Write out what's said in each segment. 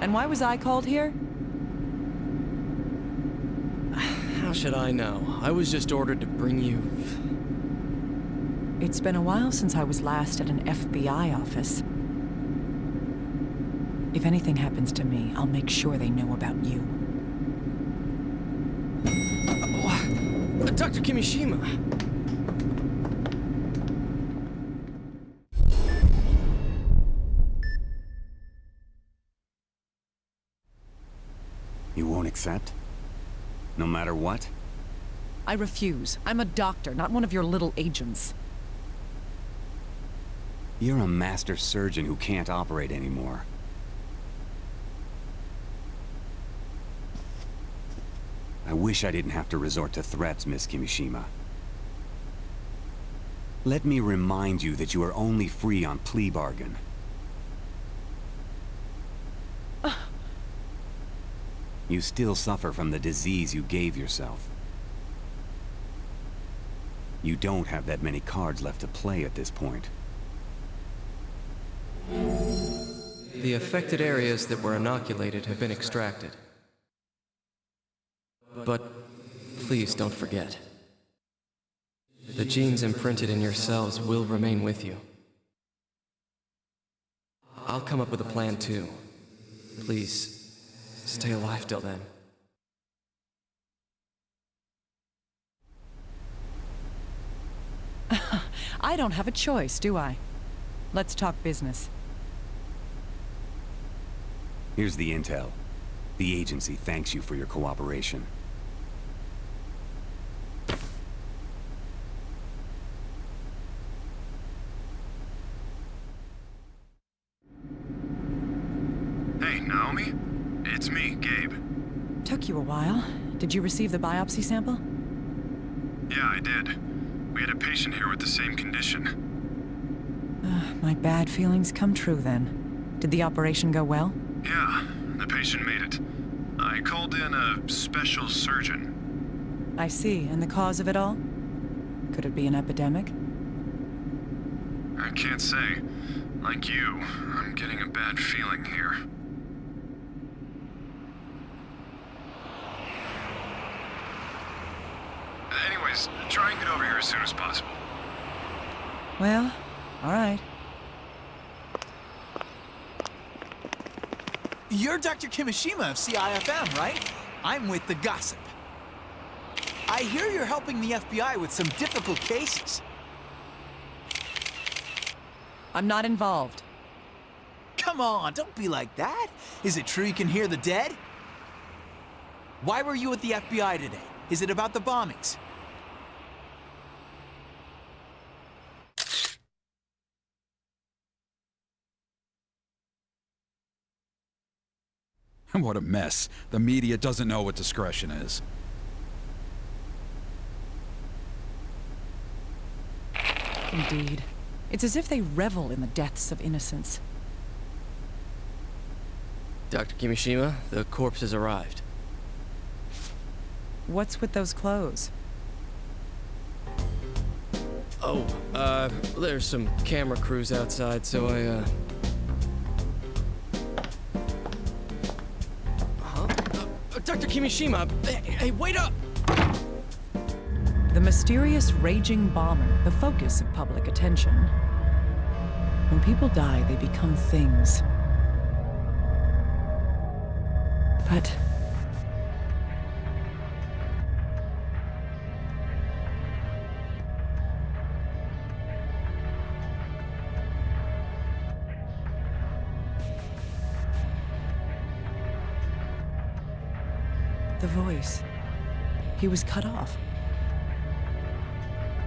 And why was I called here? How should I know? I was just ordered to bring you... It's been a while since I was last at an FBI office. If anything happens to me, I'll make sure they know about you. Dr. Kimishima! You won't accept? No matter what? I refuse. I'm a doctor, not one of your little agents. You're a master surgeon who can't operate anymore. I wish I didn't have to resort to threats, Miss Kimishima. Let me remind you that you are only free on plea bargain. You still suffer from the disease you gave yourself. You don't have that many cards left to play at this point. The affected areas that were inoculated have been extracted. But please don't forget. The genes imprinted in your cells will remain with you. I'll come up with a plan too. Please, stay alive till then. I don't have a choice, do I? Let's talk business. Here's the intel. The agency thanks you for your cooperation. Hey, Naomi? It's me, Gabe. Took you a while. Did you receive the biopsy sample? Yeah, I did. We had a patient here with the same condition. My bad feelings come true then. Did the operation go well? Yeah, the patient made it. I called in a special surgeon. I see. And the cause of it all? Could it be an epidemic? I can't say. Like you, I'm getting a bad feeling here. Anyways, try and get over here as soon as possible. Well, all right. You're Dr. Kimishima of CIFM, right? I'm with the Gossip. I hear you're helping the FBI with some difficult cases. I'm not involved. Come on, don't be like that. Is it true you can hear the dead? Why were you at the FBI today? Is it about the bombings? What a mess. The media doesn't know what discretion is. Indeed. It's as if they revel in the deaths of innocents. Dr. Kimishima, the corpse has arrived. What's with those clothes? Oh, there's some camera crews outside, so Dr. Kimishima, hey, wait up! The mysterious raging bomber, the focus of public attention. When people die, they become things. But... the voice. He was cut off.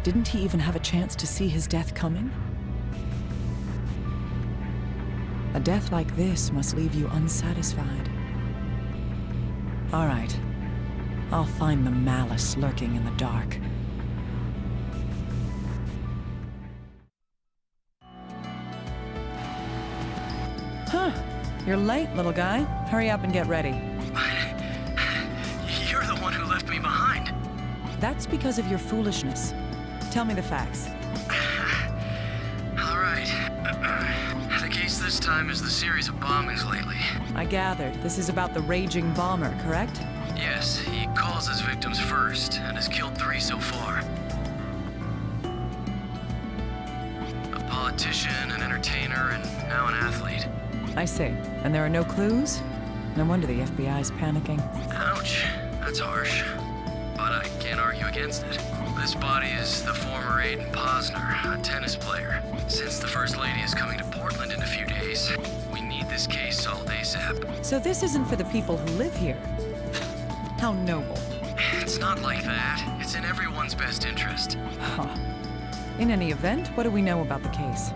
Didn't he even have a chance to see his death coming? A death like this must leave you unsatisfied. All right. I'll find the malice lurking in the dark. Huh. You're late, little guy. Hurry up and get ready. You're the one who left me behind. That's because of your foolishness. Tell me the facts. All right. The case this time time as the series of bombings lately. I gathered this is about the raging bomber, correct? Yes, he calls his victims first, and has killed 3 so far. A politician, an entertainer, and now an athlete. I see. And there are no clues? No wonder the FBI's panicking. Ouch, that's harsh. But I can't argue against it. This body is the former Aiden Posner, a tennis player. Since the First Lady is coming to Portland in a few days, we need this case solved ASAP. So this isn't for the people who live here. How noble. It's not like that. It's in everyone's best interest. Huh. In any event, what do we know about the case?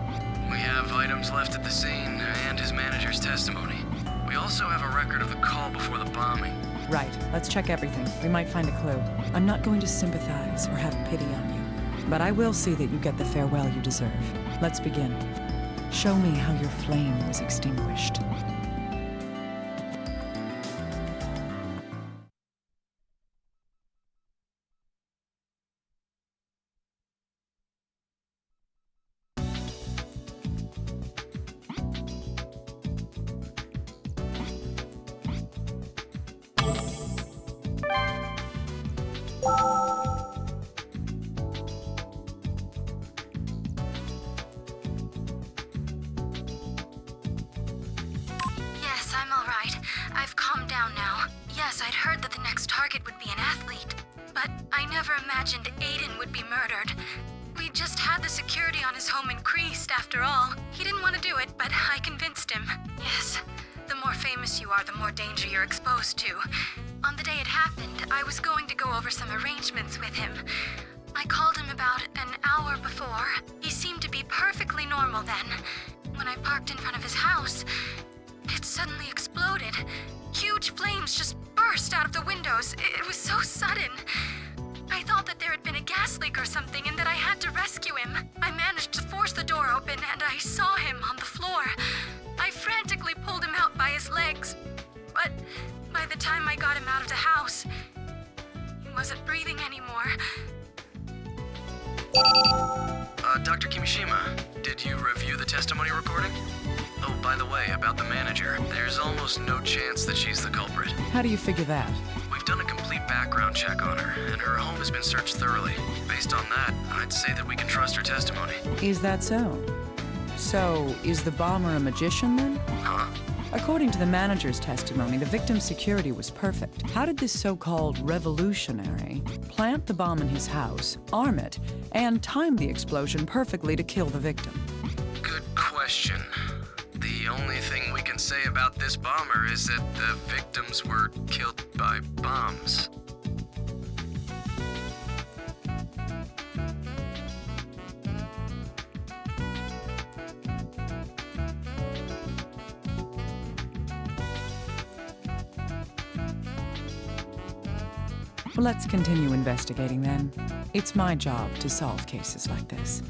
We have items left at the scene and his manager's testimony. We also have a record of the call before the bombing. Right, let's check everything. We might find a clue. I'm not going to sympathize or have pity on you, but I will see that you get the farewell you deserve. Let's begin. Show me how your flame was extinguished. Yes, I'm all right. I've calmed down now. Yes, I'd heard that the next target would be an athlete, but I never imagined Aiden would be murdered. We just had the security on his home increased, after all. He didn't want to do it, but I convinced him. Yes, the more famous you are, the more danger you're exposed to. On the day it happened, I was going to go over some arrangements with him. I called him about an hour before. He seemed to be perfectly normal then. When I parked in front of his house, it suddenly exploded. Huge flames just burst out of the windows. It was so sudden. I thought that there had been a gas leak or something and that I had to rescue him. I managed to force the door open and I saw him on the floor. I frantically pulled him out by his legs, but by the time I got him out of the house, he wasn't breathing anymore. Dr. Kimishima, did you review the testimony recording? Oh, by the way, about the manager, there's almost no chance that she's the culprit. How do you figure that? We've done a complete background check on her, and her home has been searched thoroughly. Based on that, I'd say that we can trust her testimony. Is that so? So, is the bomber a magician then? Huh? According to the manager's testimony, the victim's security was perfect. How did this so-called revolutionary plant the bomb in his house, arm it, and time the explosion perfectly to kill the victim? Good question. The only thing we can say about this bomber is that the victims were killed by bombs. Well, let's continue investigating then. It's my job to solve cases like this.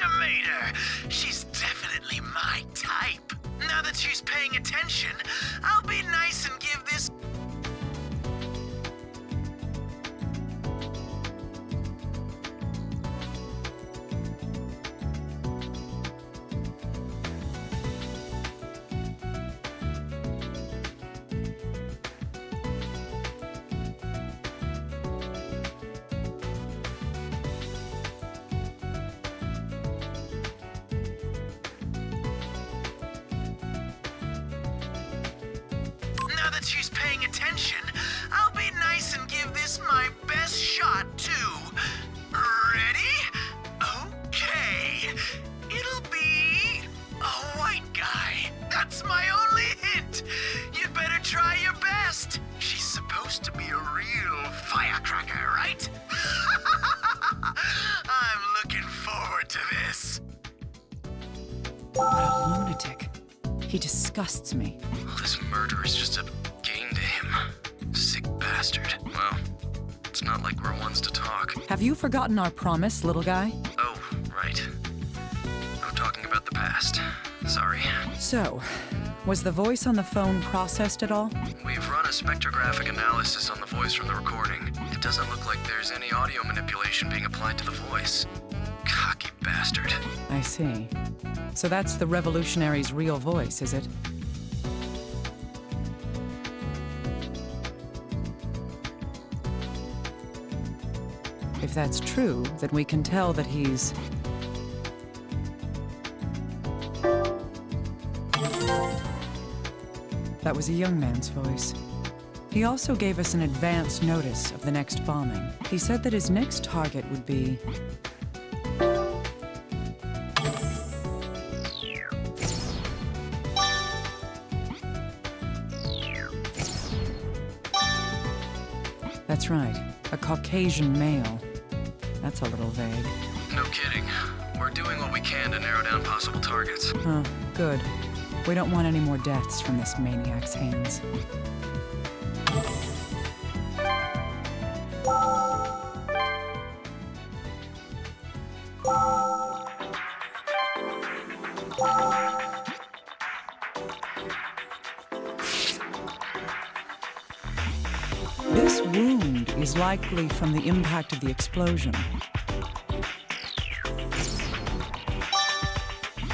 you made her. She's definitely my type. Now that she's paying attention, I'll be nice and give this... Now that she's paying attention, I'll be nice and give this my best shot, too. Ready? Okay. It'll be a white guy. That's my only hint. You'd better try your best. She's supposed to be a real firecracker, right? I'm looking forward to this. What a lunatic. He disgusts me. Well, this murder is just a game to him. Sick bastard. Well, it's not like we're ones to talk. Have you forgotten our promise, little guy? Oh, right. I'm talking about the past. Sorry. So, was the voice on the phone processed at all? We've run a spectrographic analysis on the voice from the recording. It doesn't look like there's any audio manipulation being applied to the voice. Cocky bastard. I see. So that's the revolutionary's real voice, is it? If that's true, then we can tell that he's... That was a young man's voice. He also gave us an advance notice of the next bombing. He said that his next target would be... That's right, a Caucasian male. That's a little vague. No kidding. We're doing what we can to narrow down possible targets. Oh, good. We don't want any more deaths from this maniac's hands. This wound is likely from the impact of the explosion.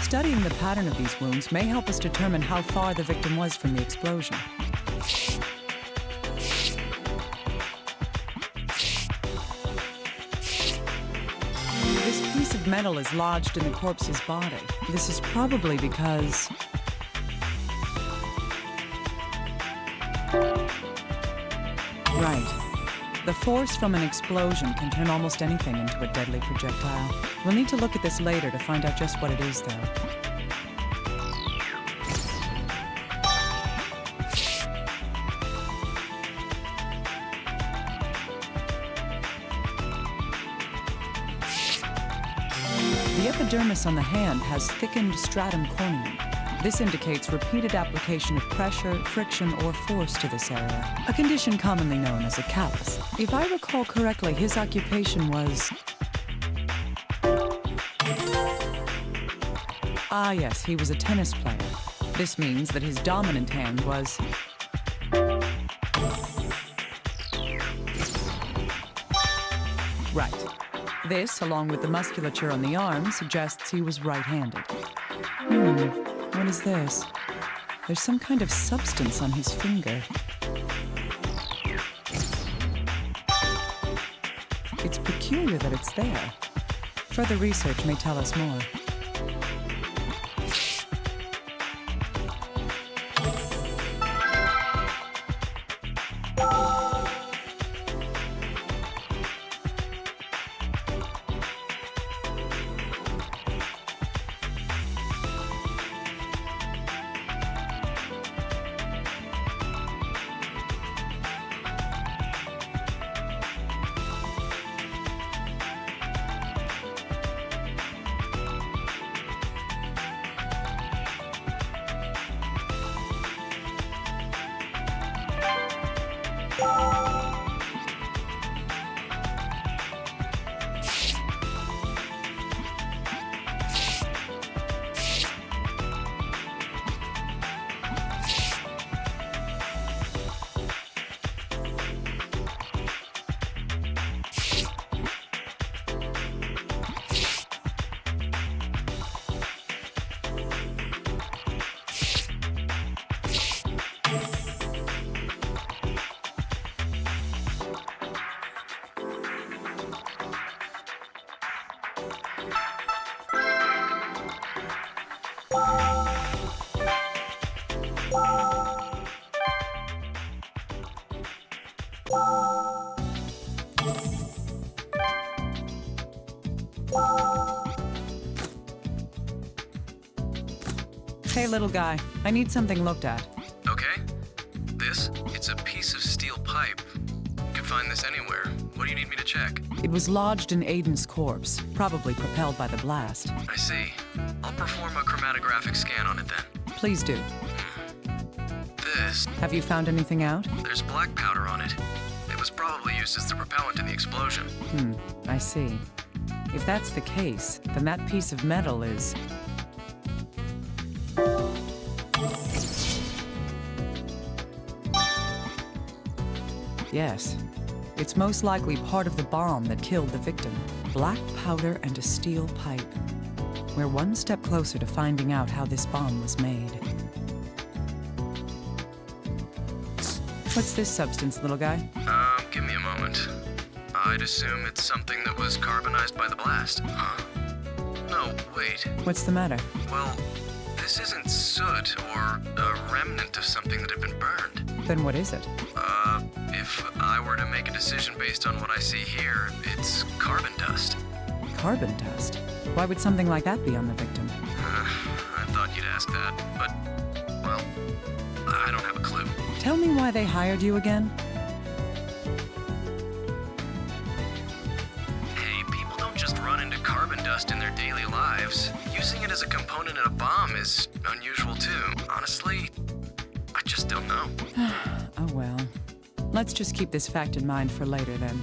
Studying the pattern of these wounds may help us determine how far the victim was from the explosion. This piece of metal is lodged in the corpse's body. This is probably because... Right. The force from an explosion can turn almost anything into a deadly projectile. We'll need to look at this later to find out just what it is, though. The epidermis on the hand has thickened stratum corneum. This indicates repeated application of pressure, friction, or force to this area, a condition commonly known as a callus. If I recall correctly, his occupation was... Ah, yes, he was a tennis player. This means that his dominant hand was... Right. This, along with the musculature on the arm, suggests he was right-handed. What is this? There's some kind of substance on his finger. It's peculiar that it's there. Further research may tell us more. Hey, little guy. I need something looked at. Okay. This? It's a piece of steel pipe. You can find this anywhere. What do you need me to check? It was lodged in Aiden's corpse, probably propelled by the blast. I see. I'll perform a chromatographic scan on it then. Please do. This, Have you found anything out? there's black powder on it. It was probably used as the propellant in the explosion. I see. If that's the case, then that piece of metal is... Yes. It's most likely part of the bomb that killed the victim. Black powder and a steel pipe. We're one step closer to finding out how this bomb was made. What's this substance, little guy? Give me a moment. I'd assume it's something that was carbonized by the blast. Huh. No, wait. What's the matter? Well, this isn't soot or a remnant of something that had been burned. Then what is it? If I were to make a decision based on what I see here, it's carbon dust. Carbon dust? Why would something like that be on the victim? I thought you'd ask that, but, well, I don't have a clue. Tell me why they hired you again? Hey, people don't just run into carbon dust in their daily lives. Using it as a component in a bomb is unusual too. Honestly, I just don't know. Oh well. Let's just keep this fact in mind for later then.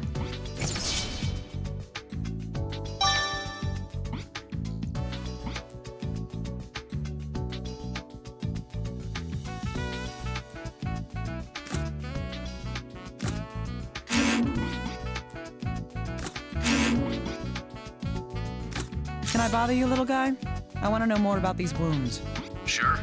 Can I bother you, little guy? I want to know more about these wounds. Sure.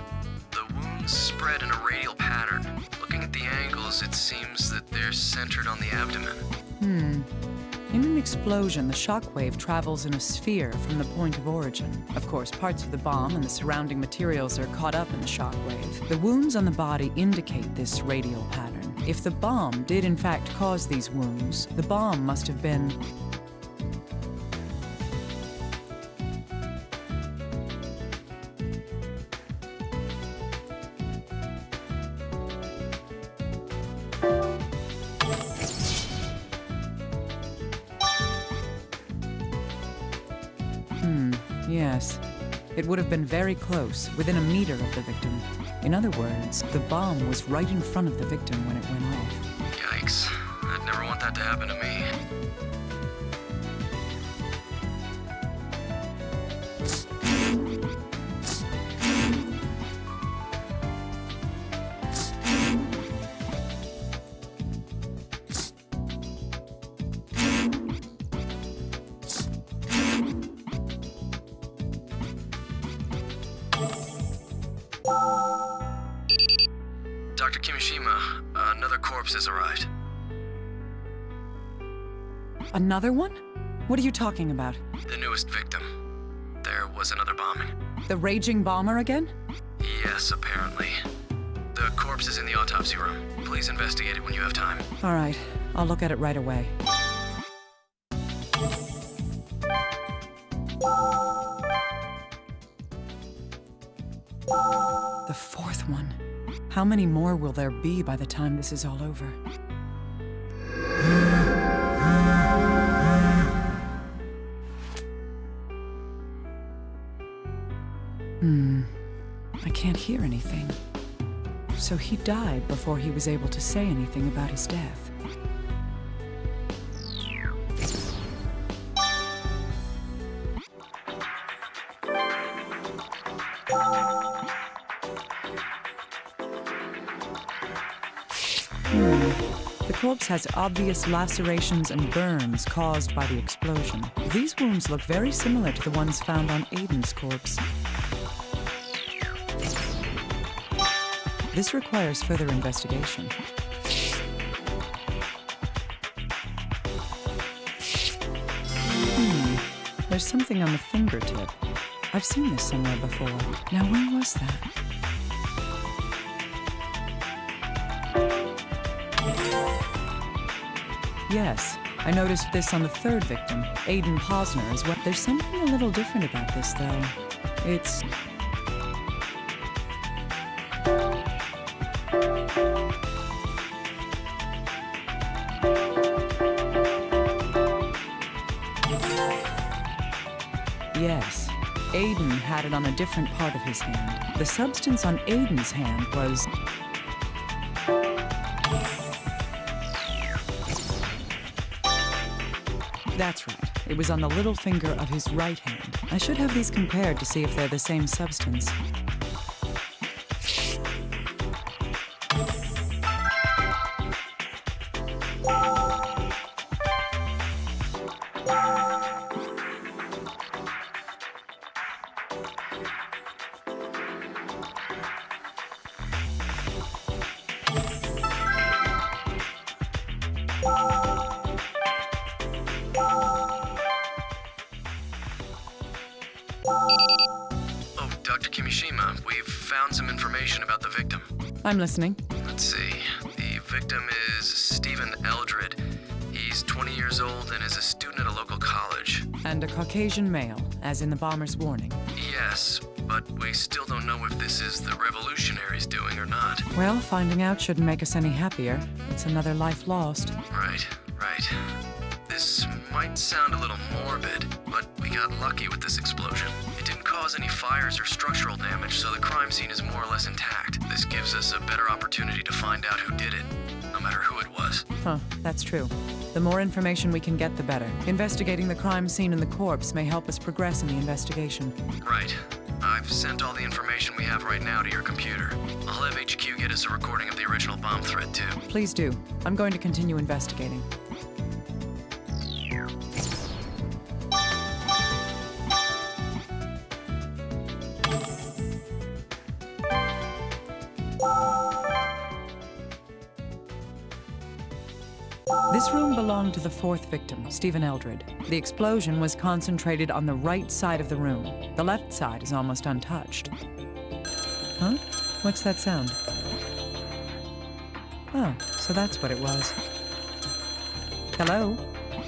The wounds spread in a radial pattern. Looking at the angles, it seems that they're centered on the abdomen. In an explosion, the shockwave travels in a sphere from the point of origin. Of course, parts of the bomb and the surrounding materials are caught up in the shockwave. The wounds on the body indicate this radial pattern. If the bomb did in fact cause these wounds, the bomb must have been... Yes. It would have been very close, within a meter of the victim. In other words, the bomb was right in front of the victim when it went off. Yikes. I'd never want that to happen to me. Dr. Kimishima, another corpse has arrived. Another one? What are you talking about? The newest victim. There was another bombing. The raging bomber again? Yes, apparently. The corpse is in the autopsy room. Please investigate it when you have time. All right. I'll look at it right away. The fourth one. How many more will there be by the time this is all over? I can't hear anything. So he died before he was able to say anything about his death. The corpse has obvious lacerations and burns caused by the explosion. These wounds look very similar to the ones found on Aiden's corpse. This requires further investigation. There's something on the fingertip. I've seen this somewhere before. Now, where was that? Yes, I noticed this on the third victim, Aiden Posner, as well. There's something a little different about this, though. It's... Yes, Aiden had it on a different part of his hand. The substance on Aiden's hand was... That's right. It was on the little finger of his right hand. I should have these compared to see if they're the same substance. Oh, Dr. Kimishima, we've found some information about the victim. I'm listening. Let's see. The victim is Stephen Eldred. He's 20 years old and is a student at a local college. And a Caucasian male, as in the bomber's warning. Yes, but we still don't know if this is the revolutionaries doing or not. Well, finding out shouldn't make us any happier. It's another life lost. Right. This might sound a little morbid, but we got lucky with this explosion. It didn't cause any fires or structural damage, so the crime scene is more or less intact. This gives us a better opportunity to find out who did it, no matter who it was. Huh, that's true. The more information we can get, the better. Investigating the crime scene and the corpse may help us progress in the investigation. Right. I've sent all the information we have right now to your computer. I'll have HQ get us a recording of the original bomb threat, too. Please do. I'm going to continue investigating. This room belonged to the fourth victim, Stephen Eldred. The explosion was concentrated on the right side of the room. The left side is almost untouched. Huh? What's that sound? Oh, so that's what it was. Hello?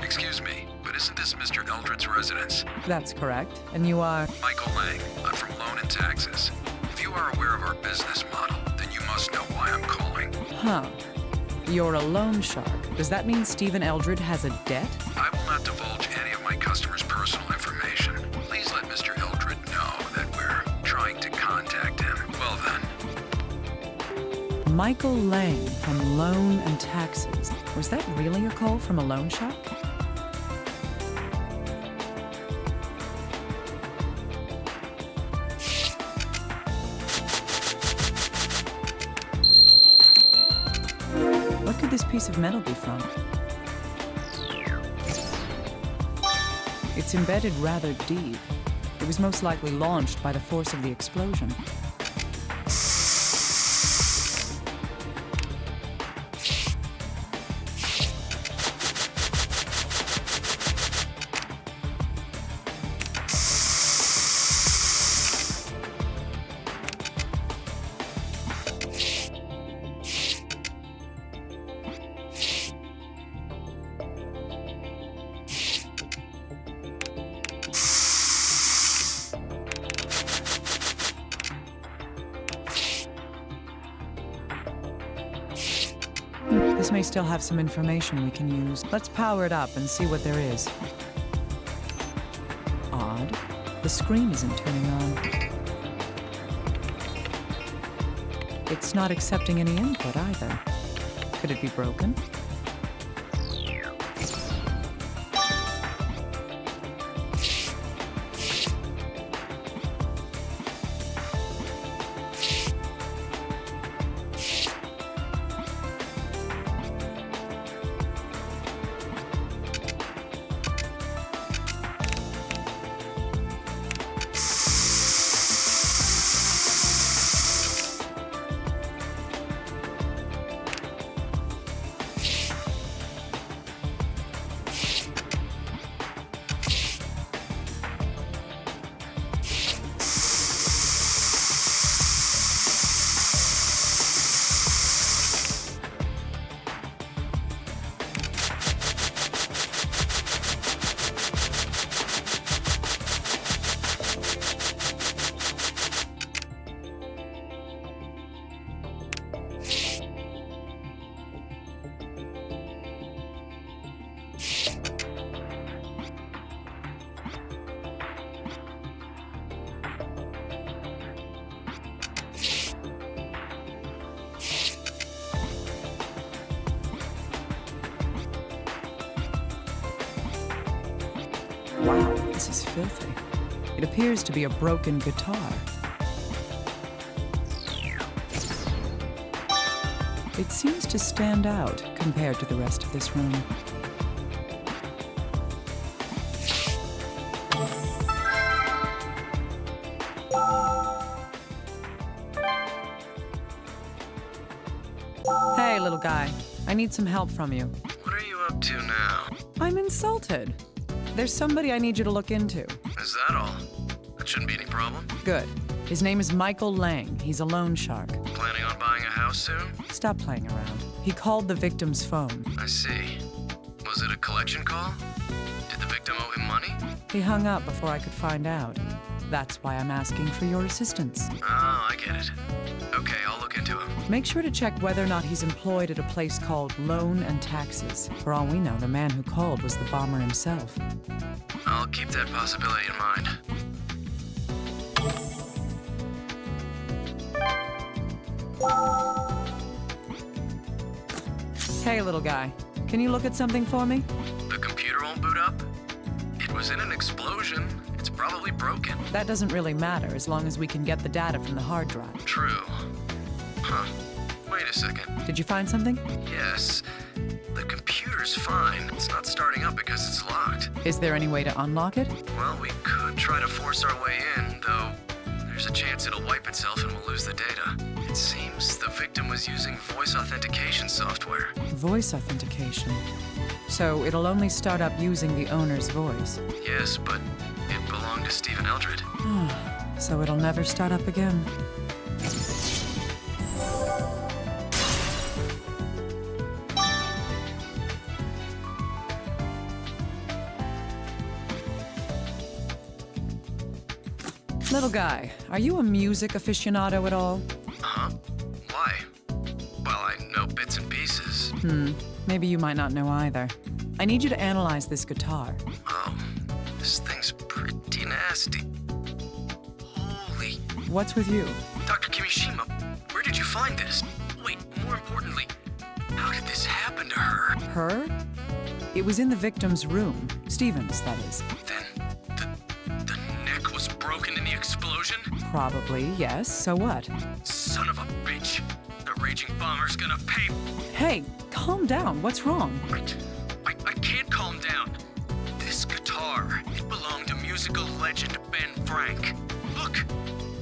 Excuse me, but isn't this Mr. Eldred's residence? That's correct. And you are... Michael Lang. I'm from Loan and Taxes. If you are aware of our business model, then you must know why I'm calling. Huh. You're a loan shark. Does that mean Stephen Eldred has a debt? I will not divulge any of my customers' personal information. Please let Mr. Eldred know that we're trying to contact him. Well then. Michael Lang from Loan and Taxes. Was that really a call from a loan shark? What could this piece of metal be from? It's embedded rather deep. It was most likely launched by the force of the explosion. This may still have some information we can use. Let's power it up and see what there is. Odd. The screen isn't turning on. It's not accepting any input either. Could it be broken? Wow, this is filthy. It appears to be a broken guitar. It seems to stand out compared to the rest of this room. Hey, little guy. I need some help from you. What are you up to now? I'm insulted. There's somebody I need you to look into. Is that all? That shouldn't be any problem. Good. His name is Michael Lang. He's a loan shark. Planning on buying a house soon? Stop playing around. He called the victim's phone. I see. Was it a collection call? Did the victim owe him money? He hung up before I could find out. That's why I'm asking for your assistance. Oh, I get it. Okay, I'll look into him. Make sure to check whether or not he's employed at a place called Loan and Taxes. For all we know, the man who called was the bomber himself. I'll keep that possibility in mind. Hey, little guy. Can you look at something for me? The computer won't boot up? It was in an explosion. It's probably broken. That doesn't really matter as long as we can get the data from the hard drive. True. Huh. Wait a second. Did you find something? Yes. The computer's fine. It's not starting up because it's locked. Is there any way to unlock it? Well, we could try to force our way in, though there's a chance it'll wipe itself and we'll lose the data. It seems the victim was using voice authentication software. Voice authentication. So it'll only start up using the owner's voice. Yes, but it belonged to Stephen Eldred. So it'll never start up again. Little guy, are you a music aficionado at all? Huh? Why? Well, I know bits and pieces. Maybe you might not know either. I need you to analyze this guitar. Oh, this thing's pretty nasty. Holy... What's with you? Dr. Kimishima, where did you find this? Wait, more importantly, how did this happen to her? Her? It was in the victim's room. Stevens, that is. Then, the neck was broken in the explosion? Probably, yes. So what? Son of a bitch. The raging bomber's gonna pay. Hey, calm down. What's wrong? I can't calm down. This guitar, it belonged to musical legend Ben Frank. Look,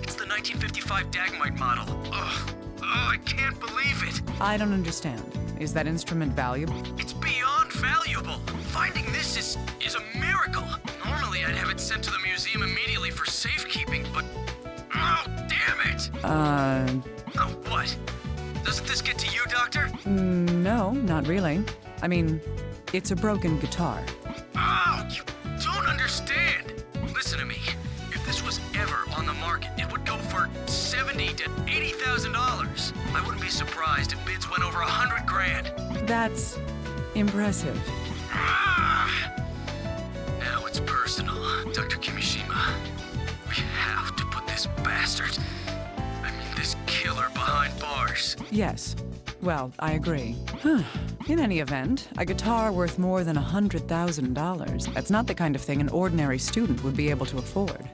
it's the 1955 Dagmite model. Ugh, I can't believe it. I don't understand. Is that instrument valuable? It's beyond valuable. Finding this is a miracle. Normally, I'd have it sent to the museum immediately for safekeeping, but... Oh, damn it! Oh, what? Doesn't this get to you, Doctor? No, not really. I mean, it's a broken guitar. Oh, you don't understand. Listen to me. If this was ever on the market, it would go for $70,000 to $80,000. I wouldn't be surprised if bids went over 100 grand. That's impressive. Now it's personal, Dr. Kimishima. We have to put this bastard, this killer behind bars. Yes. Well, I agree. In any event, a guitar worth more than $100,000. That's not the kind of thing an ordinary student would be able to afford.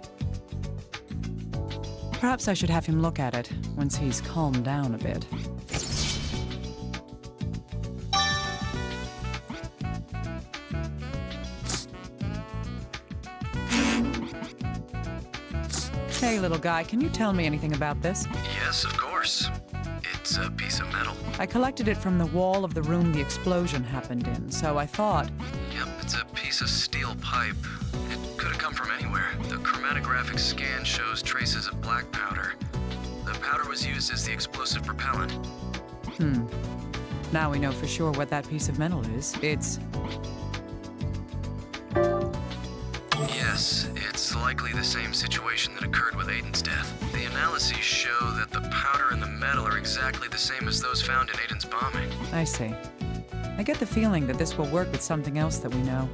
Perhaps I should have him look at it once he's calmed down a bit. Hey, little guy, can you tell me anything about this? Yes, of course. It's a piece of metal. I collected it from the wall of the room the explosion happened in, so I thought... Yep, it's a piece of steel pipe. It could have come from anywhere. The chromatographic scan shows traces of black powder. The powder was used as the explosive propellant. Now we know for sure what that piece of metal is. It's... Yes, it's likely the same situation that occurred with Aiden's death. The analyses show that the powder and the metal are exactly the same as those found in Aiden's bombing. I see. I get the feeling that this will work with something else that we know.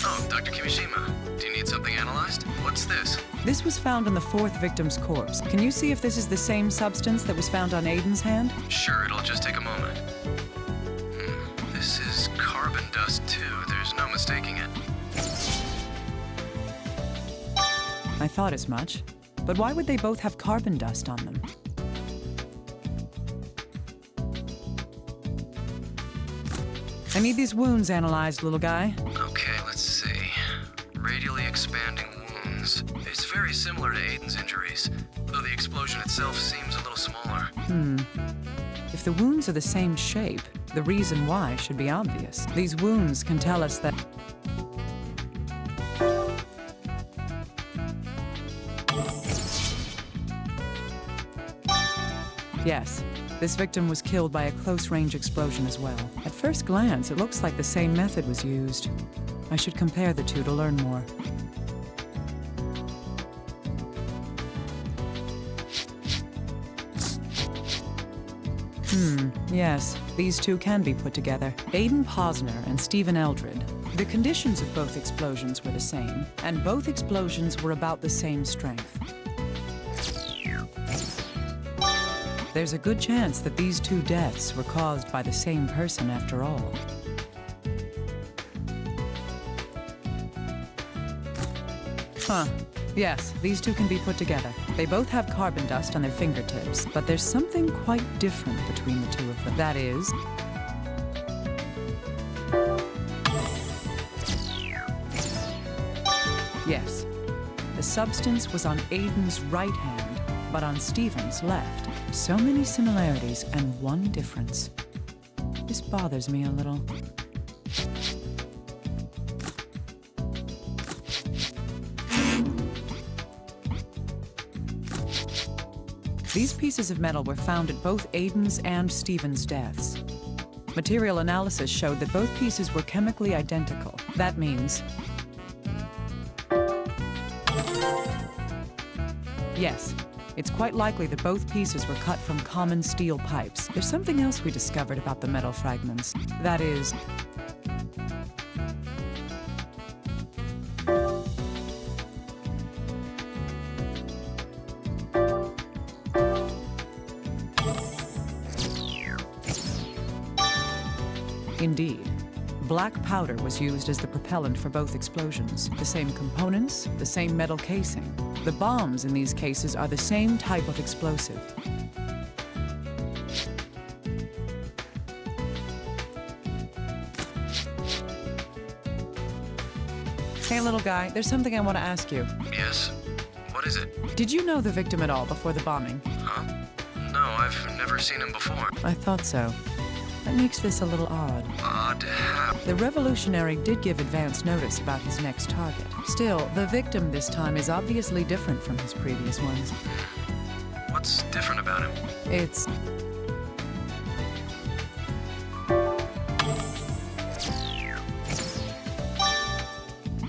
Oh, Dr. Kimishima, do you need something analyzed? What's this? This was found on the fourth victim's corpse. Can you see if this is the same substance that was found on Aiden's hand? Sure, it'll just take a moment. This is carbon dust, too. There's no mistaking it. I thought as much. But why would they both have carbon dust on them? I need these wounds analyzed, little guy. Okay, let's see. Radially expanding wounds. It's very similar to Aiden's injuries, though the explosion itself seems a little smaller. If the wounds are the same shape, the reason why should be obvious. These wounds can tell us that... Yes, this victim was killed by a close-range explosion as well. At first glance, it looks like the same method was used. I should compare the two to learn more. Yes, these two can be put together. Aiden Posner and Stephen Eldred. The conditions of both explosions were the same, and both explosions were about the same strength. There's a good chance that these two deaths were caused by the same person after all. Yes, these two can be put together. They both have carbon dust on their fingertips, but there's something quite different between the two of them. That is... Yes, the substance was on Aiden's right hand, but on Stephen's left. So many similarities and one difference. This bothers me a little. These pieces of metal were found at both Aiden's and Stephen's deaths. Material analysis showed that both pieces were chemically identical. That means... Yes, it's quite likely that both pieces were cut from common steel pipes. There's something else we discovered about the metal fragments. That is... Indeed. Black powder was used as the propellant for both explosions. The same components, the same metal casing. The bombs in these cases are the same type of explosive. Hey, little guy, there's something I want to ask you. Yes. What is it? Did you know the victim at all before the bombing? Huh? No, I've never seen him before. I thought so. That makes this a little odd. Odd how? The revolutionary did give advance notice about his next target. Still, the victim this time is obviously different from his previous ones. What's different about him? It's...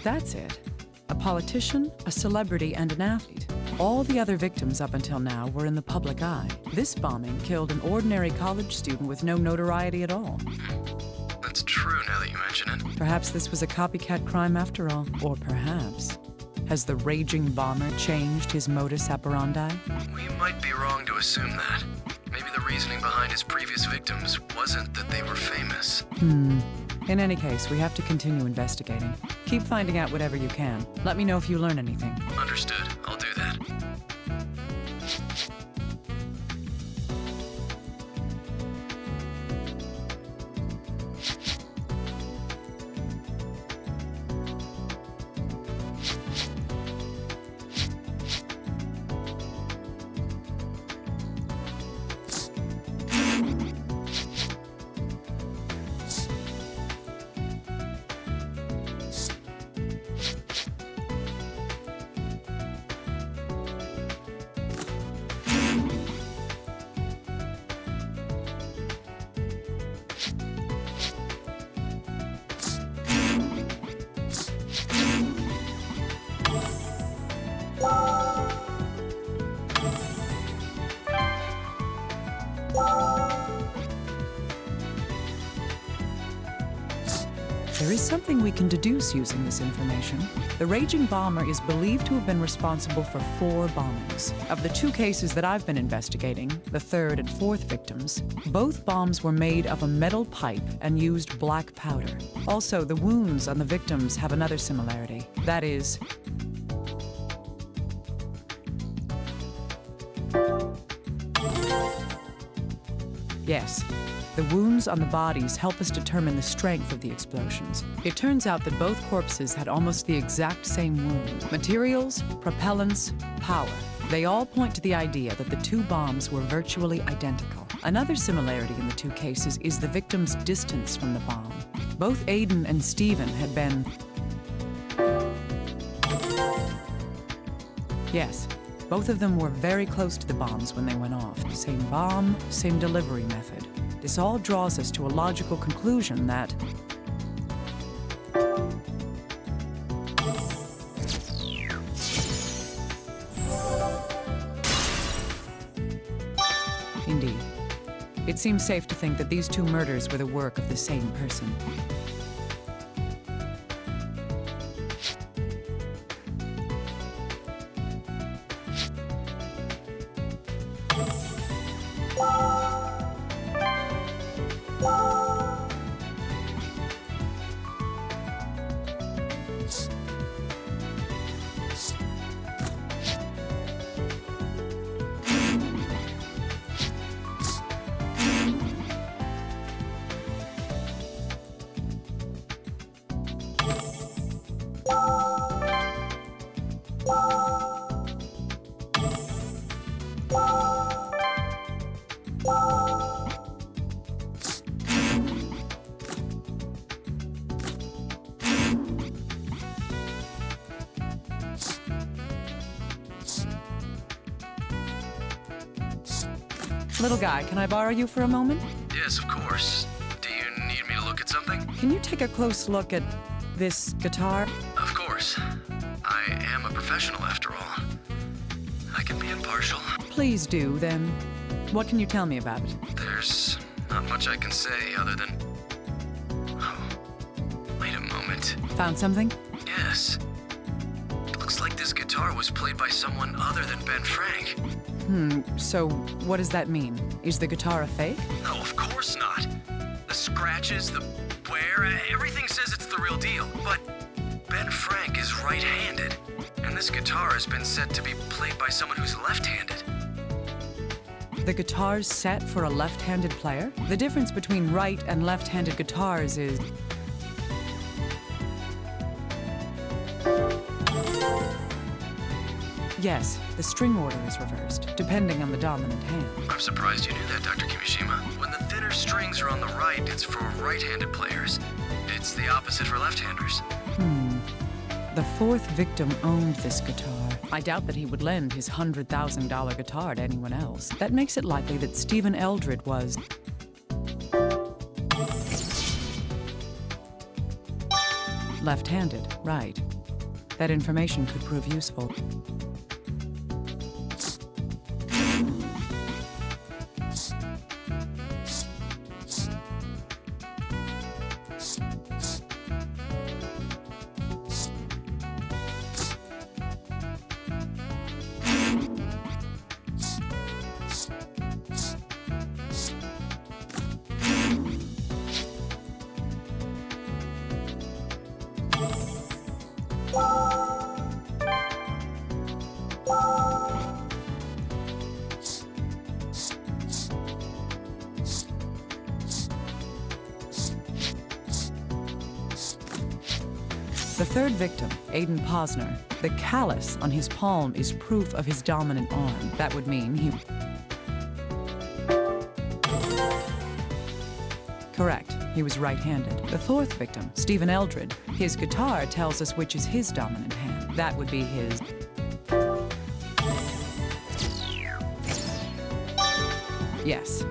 That's it. A politician, a celebrity, and an athlete. All the other victims up until now were in the public eye. This bombing killed an ordinary college student with no notoriety at all. That's true now that you mention it. Perhaps this was a copycat crime after all. Or perhaps, has the raging bomber changed his modus operandi? We might be wrong to assume that. Maybe the reasoning behind his previous victims wasn't that they were famous. In any case, we have to continue investigating. Keep finding out whatever you can. Let me know if you learn anything. Understood. I'll do that. something we can deduce using this information. The raging bomber is believed to have been responsible for 4 bombings. Of the 2 cases that I've been investigating, the 3rd and 4th victims, both bombs were made of a metal pipe and used black powder. Also, the wounds on the victims have another similarity. That is, yes, the wounds on the bodies help us determine the strength of the explosions. It turns out that both corpses had almost the exact same wound. Materials, propellants, power. They all point to the idea that the 2 bombs were virtually identical. Another similarity in the 2 cases is the victims' distance from the bomb. Both Aiden and Stephen had been... Yes, both of them were very close to the bombs when they went off. Same bomb, same delivery method. This all draws us to a logical conclusion that... Indeed. It seems safe to think that these 2 murders were the work of the same person. Little guy, can I borrow you for a moment? Yes, of course. Do you need me to look at something? Can you take a close look at this guitar? Of course. I am a professional after all. I can be impartial. Please do, then. What can you tell me about it? There's not much I can say other than... Oh, wait a moment. Found something? Yes. It looks like this guitar was played by someone other than Ben Frank. So what does that mean? Is the guitar a fake? No, of course not. The scratches, the wear, everything says it's the real deal. But Ben Frank is right-handed, and this guitar has been said to be played by someone who's left-handed. The guitar's set for a left-handed player? The difference between right and left-handed guitars is... Yes, the string order is reversed, depending on the dominant hand. I'm surprised you knew that, Dr. Kimishima. When the thinner strings are on the right, it's for right-handed players. It's the opposite for left-handers. The 4th victim owned this guitar. I doubt that he would lend his $100,000 guitar to anyone else. That makes it likely that Stephen Eldred was... left-handed, right. That information could prove useful. The 3rd victim, Aiden Posner, the callus on his palm is proof of his dominant arm. That would mean he... Correct, he was right-handed. The 4th victim, Stephen Eldred, his guitar tells us which is his dominant hand. That would be his... Yes,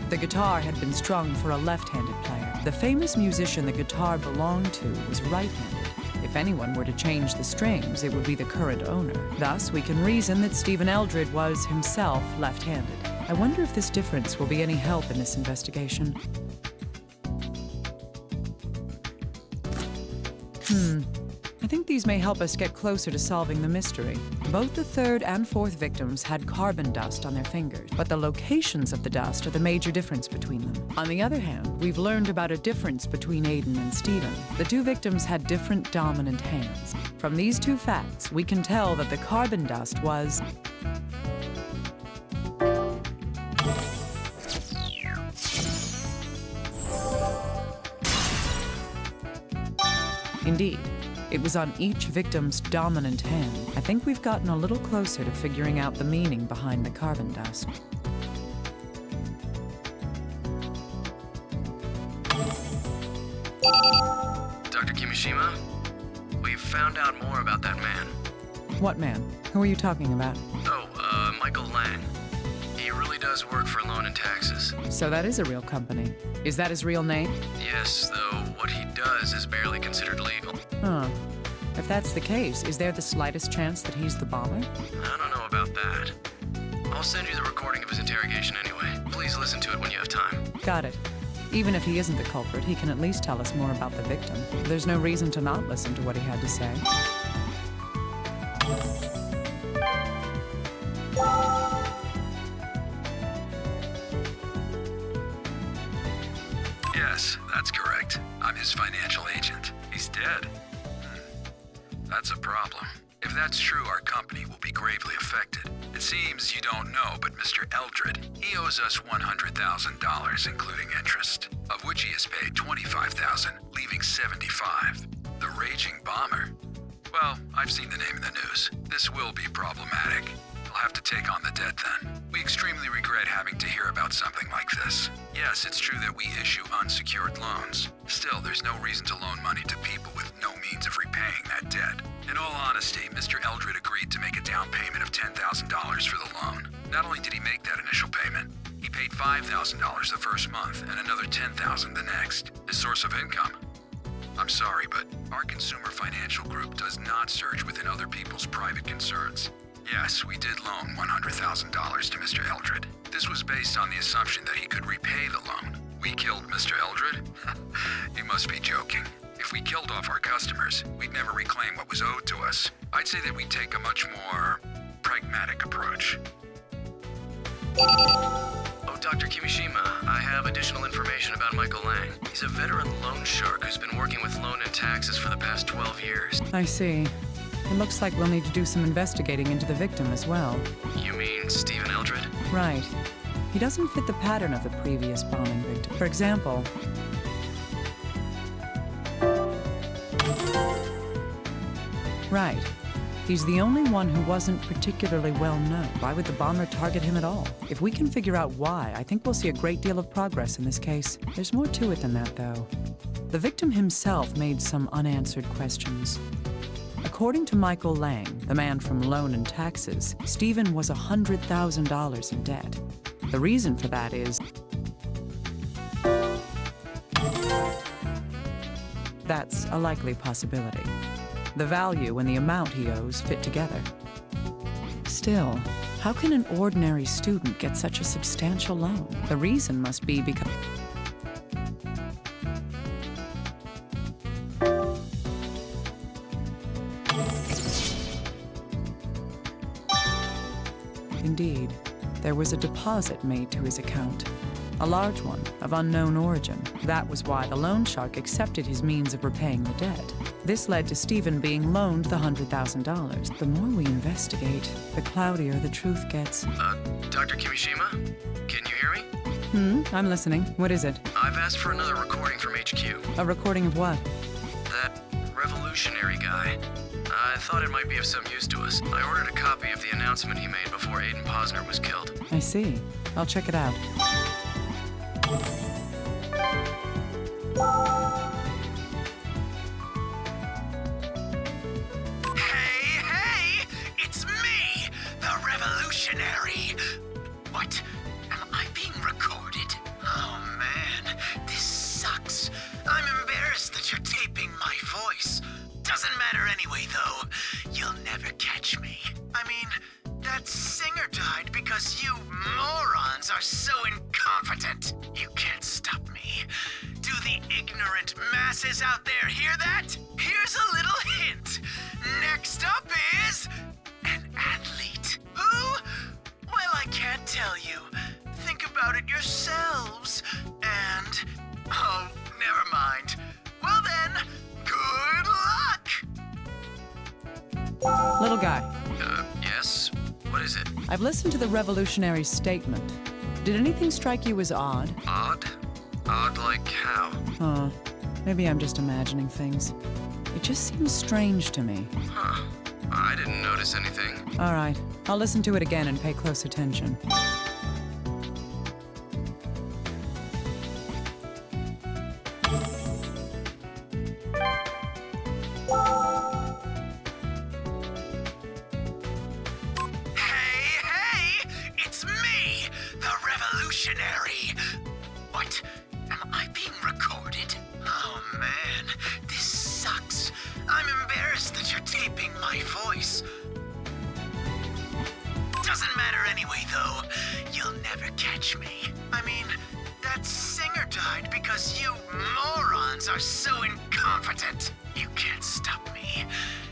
the guitar had been strung for a left-handed player. The famous musician the guitar belonged to was right-handed. If anyone were to change the strings, it would be the current owner. Thus, we can reason that Stephen Eldred was himself left-handed. I wonder if this difference will be any help in this investigation. may help us get closer to solving the mystery. Both the third and fourth victims had carbon dust on their fingers, but the locations of the dust are the major difference between them. On the other hand, we've learned about a difference between Aiden and Steven. The two victims had different dominant hands. From these two facts, we can tell that the carbon dust was... Indeed, it was on each victim's dominant hand. I think we've gotten a little closer to figuring out the meaning behind the carbon dust. Dr. Kimishima, we've found out more about that man. What man? Who are you talking about? Oh, Michael Lang. He really does work for Loan and Taxes. So that is a real company. Is that his real name? Yes, though what he does is barely considered legal. Huh. If that's the case, is there the slightest chance that he's the bomber? I don't know about that. I'll send you the recording of his interrogation anyway. Please listen to it when you have time. Got it. Even if he isn't the culprit, he can at least tell us more about the victim. There's no reason to not listen to what he had to say. Yes, that's correct. I'm his financial agent. He's dead. That's a problem. If that's true, our company will be gravely affected. It seems you don't know, but Mr. Eldred, he owes us $100,000, including interest, of which he has paid $25,000, leaving $75,000. The raging bomber. Well, I've seen the name in the news. This will be problematic. He'll have to take on the debt then. We extremely regret having to hear about something like this. Yes, it's true that we issue unsecured loans. Still, there's no reason to loan money to people with no means of repaying that debt. In all honesty, Mr. Eldred agreed to make a down payment of $10,000 for the loan. Not only did he make that initial payment, he paid $5,000 the first month and another $10,000 the next. His source of income? I'm sorry, but our consumer financial group does not surge within other people's private concerns. Yes, we did loan $100,000 to Mr. Eldred. This was based on the assumption that he could repay the loan. We killed Mr. Eldred? You must be joking. If we killed off our customers, we'd never reclaim what was owed to us. I'd say that we'd take a much more pragmatic approach. Oh, Dr. Kimishima, I have additional information about Michael Lang. He's a veteran loan shark who's been working with Loan and Taxes for the past 12 years. I see. It looks like we'll need to do some investigating into the victim as well. You mean Steven Eldred? Right. He doesn't fit the pattern of the previous bombing victim. For example... Right. He's the only one who wasn't particularly well known. Why would the bomber target him at all? If we can figure out why, I think we'll see a great deal of progress in this case. There's more to it than that, though. The victim himself made some unanswered questions. According to Michael Lang, the man from Loan and Taxes, Steven was $100,000 in debt. The reason for that is... that's a likely possibility. The value and the amount he owes fit together. Still, how can an ordinary student get such a substantial loan? The reason must be because... Indeed, there was a deposit made to his account. A large one, of unknown origin. That was why the loan shark accepted his means of repaying the debt. This led to Steven being loaned the $100,000. The more we investigate, the cloudier the truth gets. Dr. Kimishima? Can you hear me? I'm listening. What is it? I've asked for another recording from HQ. A recording of what? That revolutionary guy. I thought it might be of some use to us. I ordered a copy of the announcement he made before Aiden Posner was killed. I see. I'll check it out. Hey! It's me, the revolutionary! What? Am I being recorded? Oh man, this sucks. I'm embarrassed that you're taping my voice. Doesn't matter anyway, though. You'll never catch me. I mean, that singer died because you morons are so incompetent. You can't stop me. Do the ignorant Little guy, Yes? What is it? I've listened to the revolutionary statement. Did anything strike you as odd? Odd? Odd like how? Huh. Maybe I'm just imagining things. It just seems strange to me. Huh. I didn't notice anything. All right. I'll listen to it again and pay close attention. Hey! It's me, the revolutionary! What? Am I being recorded? Oh man, this sucks. I'm embarrassed that you're taping my voice. Doesn't matter anyway, though. You'll never catch me. I mean, that singer died because you morons are so incompetent. You can't stop me.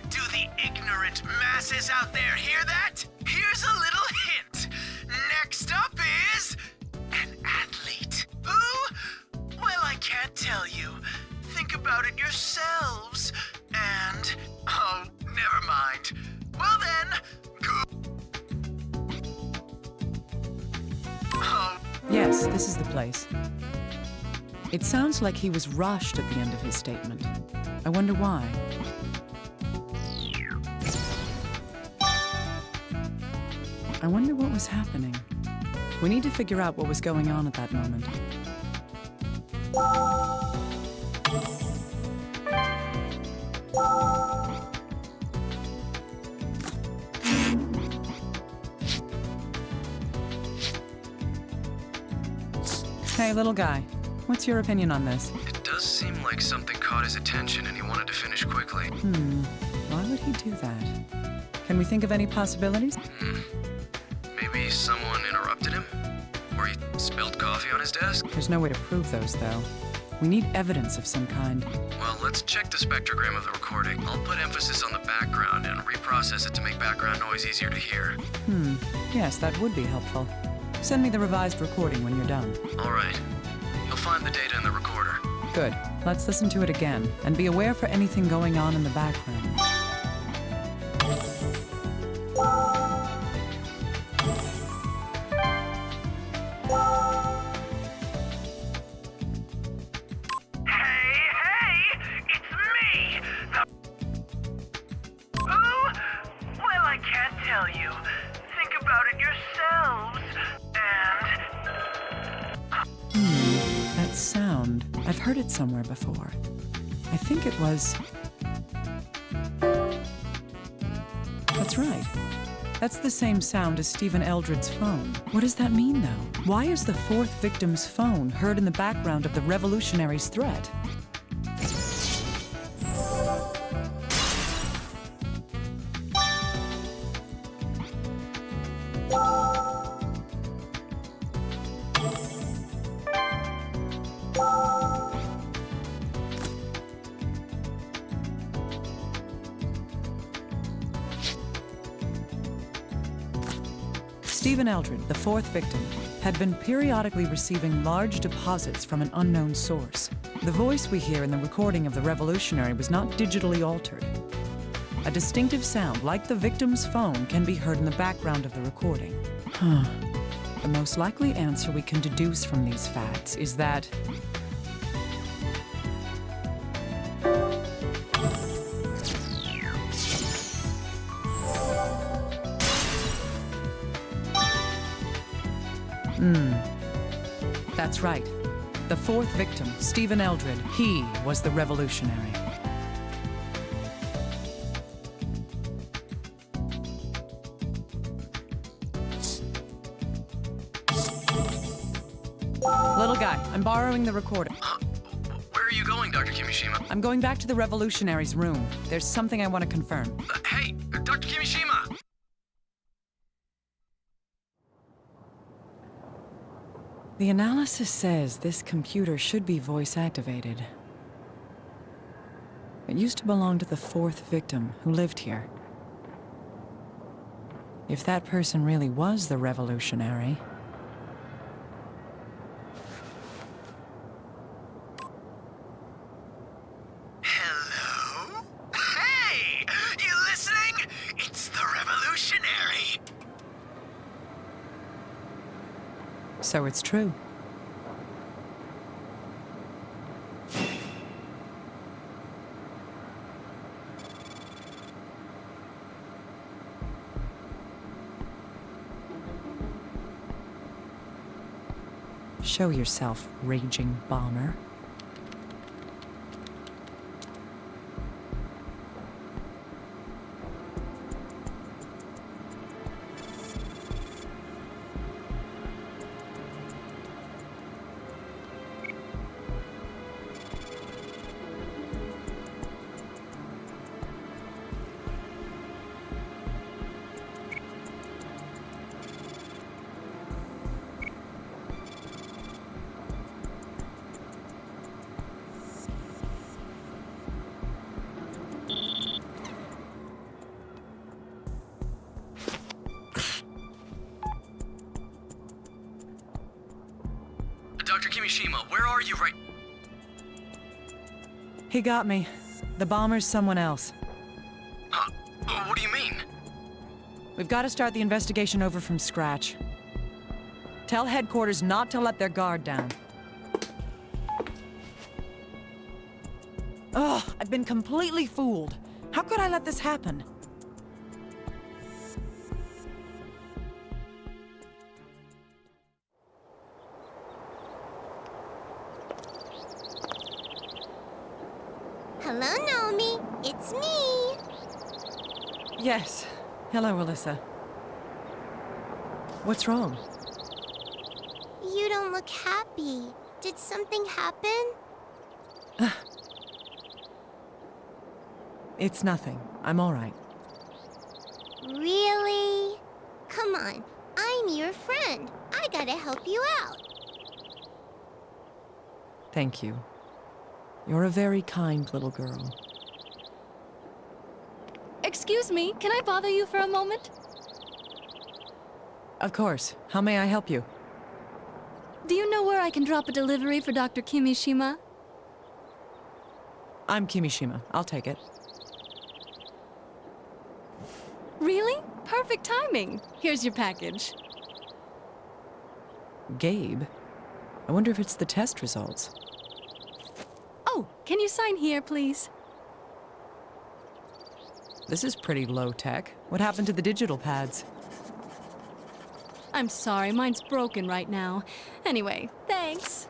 Do the ignorant masses out there hear that? Here's a little hint. Next up is an athlete. Who? Well, I can't tell you. Think about it yourselves. And, oh, never mind. Well then, oh. Yes, this is the place. It sounds like he was rushed at the end of his statement. I wonder why. I wonder what was happening. We need to figure out what was going on at that moment. Hey, little guy. What's your opinion on this? It does seem like something caught his attention and he wanted to finish quickly. Why would he do that? Can we think of any possibilities? Maybe someone interrupted him? Or he spilled coffee on his desk? There's no way to prove those, though. We need evidence of some kind. Well, let's check the spectrogram of the recording. I'll put emphasis on the background and reprocess it to make background noise easier to hear. Yes, that would be helpful. Send me the revised recording when you're done. All right. You'll find the data in the recorder. Good. Let's listen to it again, and be aware for anything going on in the background. Hey! It's me! Who? Well, I can't tell you. Think about it yourselves. And... That sound. I've heard it somewhere before. I think it was... That's right. That's the same sound as Stephen Eldred's phone. What does that mean, though? Why is the fourth victim's phone heard in the background of the revolutionary's threat? Stephen Eldred, the fourth victim, had been periodically receiving large deposits from an unknown source. The voice we hear in the recording of the revolutionary was not digitally altered. A distinctive sound, like the victim's phone, can be heard in the background of the recording. The most likely answer we can deduce from these facts is that that's right. The fourth victim, Stephen Eldred, he was the revolutionary. Little guy, I'm borrowing the recorder. Where are you going, Dr. Kimishima? I'm going back to the revolutionary's room. There's something I want to confirm. Hey, Dr. Kimishima! The analysis says this computer should be voice-activated. It used to belong to the fourth victim who lived here. If that person really was the revolutionary... Hello? Hey! You listening? So it's true. Show yourself, raging bomber. Dr. Kimishima, where are you right... He got me. The bomber's someone else. Huh? What do you mean? We've got to start the investigation over from scratch. Tell headquarters not to let their guard down. Ugh, I've been completely fooled. How could I let this happen? Hello, Naomi. It's me. Yes. Hello, Alyssa. What's wrong? You don't look happy. Did something happen? It's nothing. I'm all right. Really? Come on. I'm your friend. I gotta help you out. Thank you. You're a very kind little girl. Excuse me, can I bother you for a moment? Of course. How may I help you? Do you know where I can drop a delivery for Dr. Kimishima? I'm Kimishima. I'll take it. Really? Perfect timing. Here's your package. Gabe? I wonder if it's the test results. Oh, can you sign here, please? This is pretty low-tech. What happened to the digital pads? I'm sorry, mine's broken right now. Anyway, thanks.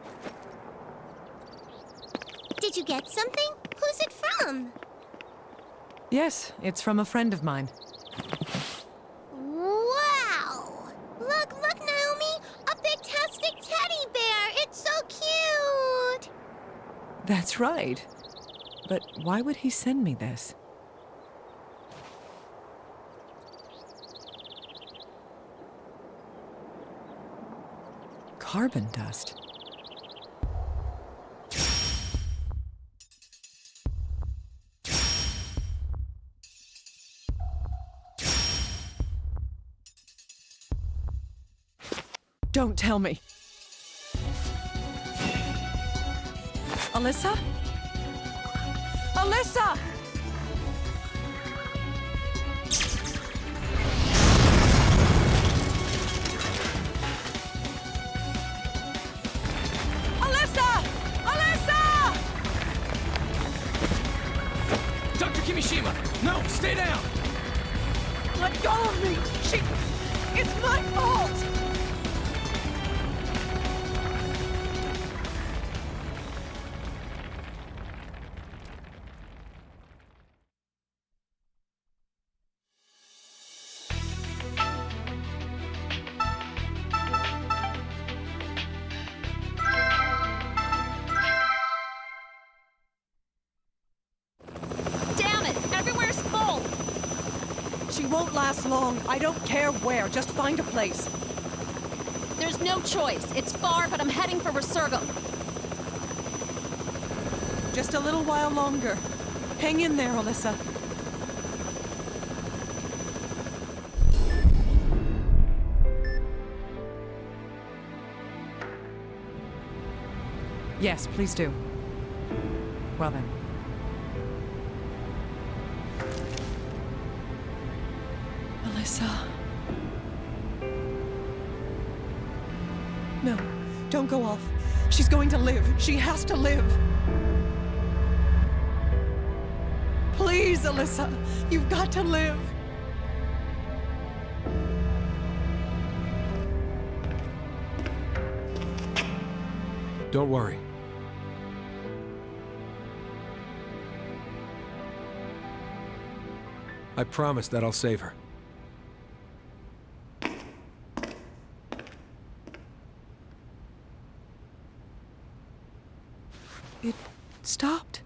Did you get something? Who's it from? Yes, it's from a friend of mine. Wow! Look, Naomi! A big-tastic teddy bear! It's so cute! That's right. But why would he send me this? Carbon dust. Don't tell me. Alyssa? Alyssa! Alyssa! Alyssa! Dr. Kimishima! No, stay down! Let go of me! It's my fault! She won't last long. I don't care where. Just find a place. There's no choice. It's far, but I'm heading for Resurgam. Just a little while longer. Hang in there, Alyssa. Yes, please do. Well then. Alyssa. No, don't go off. She's going to live. She has to live. Please, Alyssa, you've got to live. Don't worry. I promise that I'll save her. It stopped.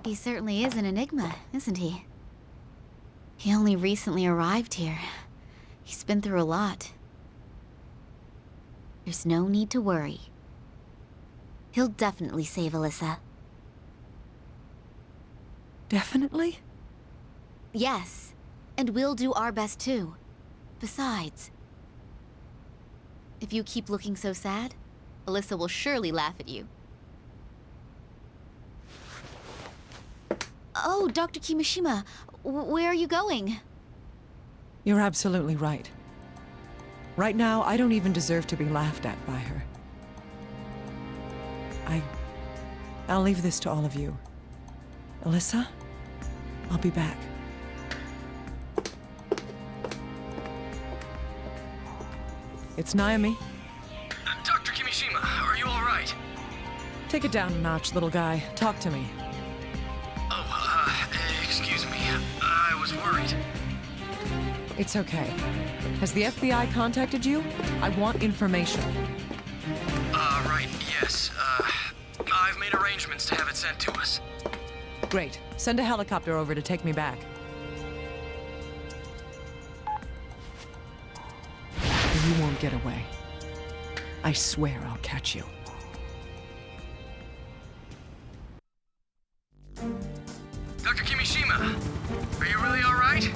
He certainly is an enigma, isn't he? He only recently arrived here. He's been through a lot. There's no need to worry. He'll definitely save Alyssa. Definitely? Yes, and we'll do our best too. Besides, if you keep looking so sad, Alyssa will surely laugh at you. Oh, Dr. Kimishima, where are you going? You're absolutely right. Right now, I don't even deserve to be laughed at by her. I'll leave this to all of you. Alyssa, I'll be back. It's Naomi. Dr. Kimishima, are you all right? Take it down a notch, little guy. Talk to me. Excuse me. I was worried. It's okay. Has the FBI contacted you? I want information. Right, yes. I've made arrangements to have it sent to us. Great. Send a helicopter over to take me back. You won't get away. I swear I'll catch you. Dr. Kimishima, are you really all right?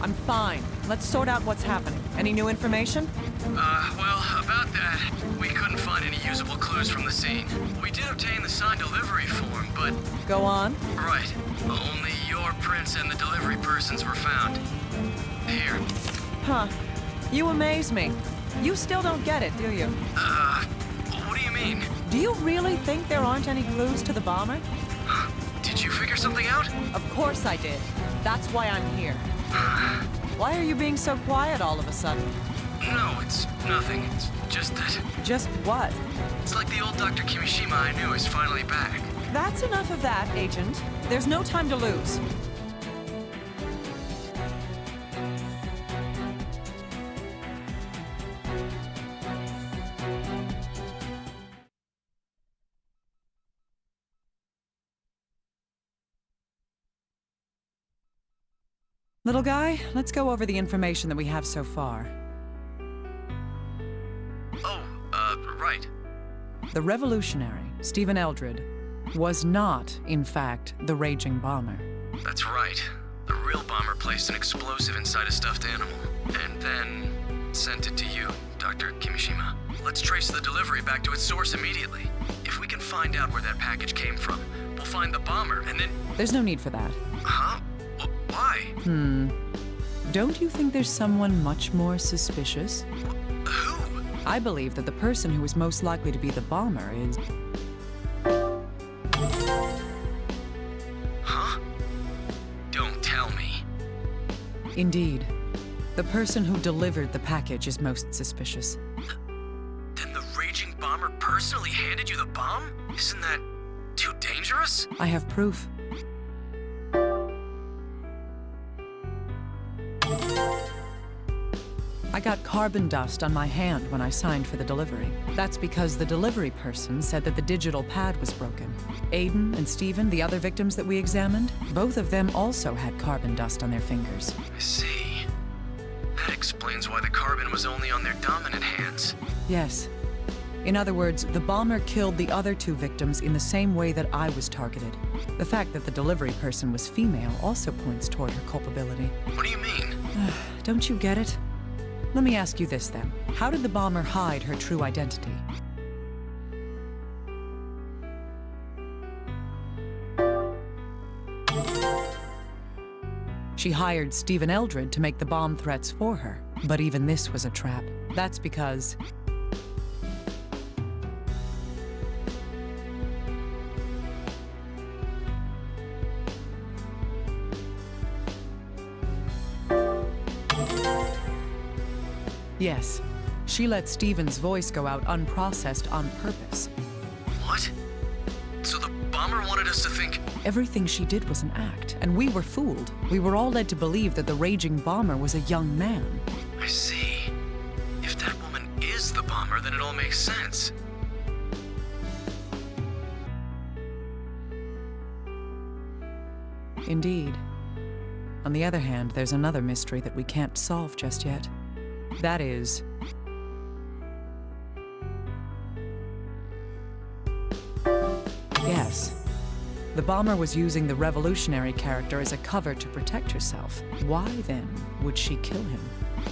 I'm fine. Let's sort out what's happening. Any new information? Well, about that, we couldn't find any usable clues from the scene. We did obtain the signed delivery form, but... Go on. Right. Only your prints and the delivery persons were found. Here. Huh. You amaze me. You still don't get it, do you? What do you mean? Do you really think there aren't any clues to the bomber? Did you figure something out? Of course I did. That's why I'm here. Why are you being so quiet all of a sudden? No, it's nothing. It's just that... Just what? It's like the old Dr. Kimishima I knew is finally back. That's enough of that, Agent. There's no time to lose. Little guy, let's go over the information that we have so far. Right. The revolutionary, Stephen Eldred, was not, in fact, the raging bomber. That's right. The real bomber placed an explosive inside a stuffed animal, and then sent it to you, Dr. Kimishima. Let's trace the delivery back to its source immediately. If we can find out where that package came from, we'll find the bomber, and then... There's no need for that. Huh? Why? Don't you think there's someone much more suspicious? Who? I believe that the person who is most likely to be the bomber is... Huh? Don't tell me. Indeed. The person who delivered the package is most suspicious. Then the raging bomber personally handed you the bomb? Isn't that too dangerous? I have proof. I got carbon dust on my hand when I signed for the delivery. That's because the delivery person said that the digital pad was broken. Aiden and Stephen, the other victims that we examined, both of them also had carbon dust on their fingers. I see. That explains why the carbon was only on their dominant hands. Yes. In other words, the bomber killed the other two victims in the same way that I was targeted. The fact that the delivery person was female also points toward her culpability. What do you mean? Don't you get it? Let me ask you this then. How did the bomber hide her true identity? She hired Stephen Eldred to make the bomb threats for her. But even this was a trap. That's because... Yes, she let Steven's voice go out unprocessed on purpose. What? So the bomber wanted us to think... Everything she did was an act, and we were fooled. We were all led to believe that the raging bomber was a young man. I see. If that woman is the bomber, then it all makes sense. Indeed. On the other hand, there's another mystery that we can't solve just yet. That is... Yes. The bomber was using the revolutionary character as a cover to protect herself. Why, then, would she kill him?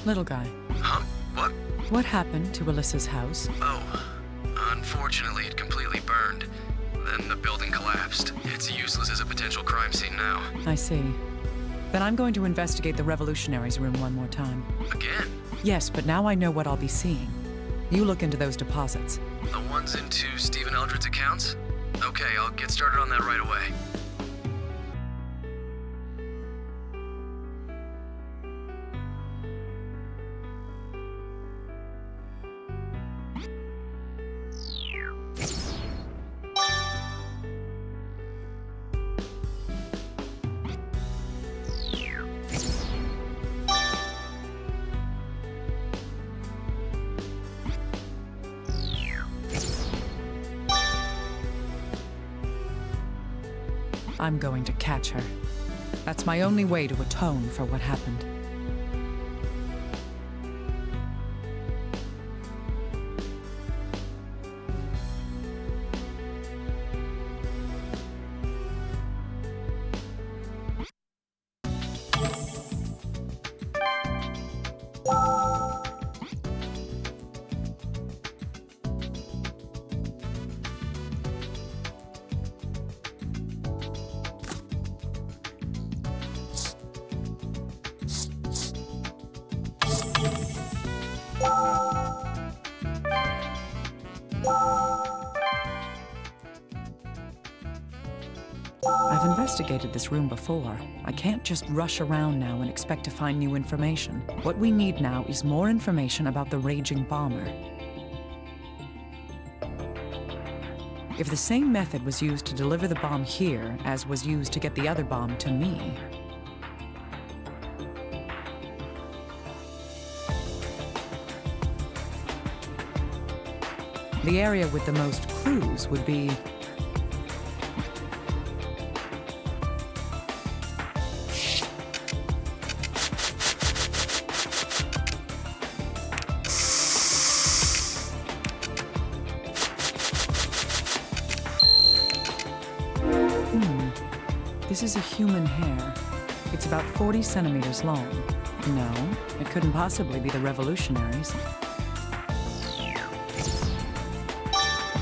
Little guy. Huh? What? What happened to Alyssa's house? Oh, unfortunately it completely burned. Then the building collapsed. It's useless as a potential crime scene now. I see. Then I'm going to investigate the revolutionaries' room one more time. Again? Yes, but now I know what I'll be seeing. You look into those deposits. The ones into Stephen Eldred's accounts? Okay, I'll get started on that right away. I'm going to catch her. That's my only way to atone for what happened. I've investigated this room before. I can't just rush around now and expect to find new information. What we need now is more information about the raging bomber. If the same method was used to deliver the bomb here as was used to get the other bomb to me, the area with the most clues would be... This is a human hair. It's about 40 centimeters long. No, it couldn't possibly be the revolutionaries.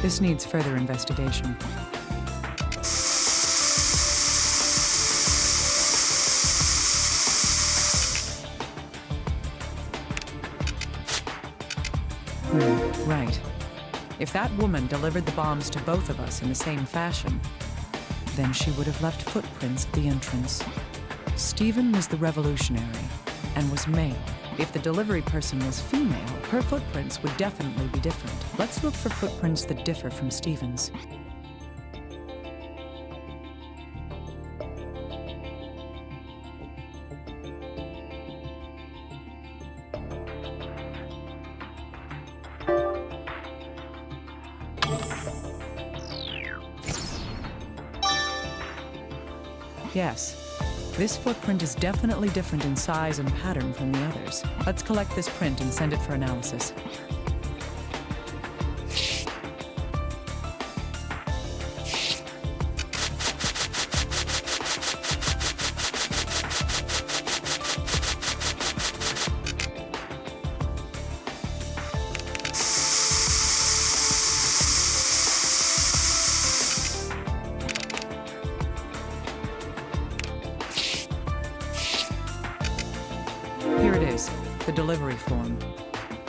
This needs further investigation. Right. If that woman delivered the bombs to both of us in the same fashion, then she would have left footprints at the entrance. Stephen was the revolutionary and was male. If the delivery person was female, her footprints would definitely be different. Let's look for footprints that differ from Stephen's. Yes. This footprint is definitely different in size and pattern from the others. Let's collect this print and send it for analysis. Here it is. the delivery form.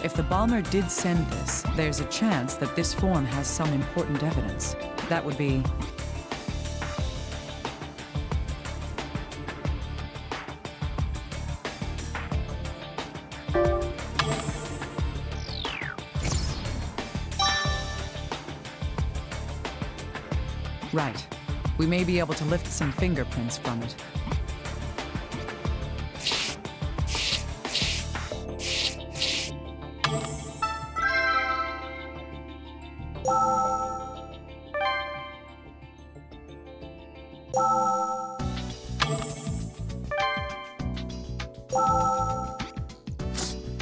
If the bomber did send this, there's a chance that this form has some important evidence. That would be... Right. We may be able to lift some fingerprints from it.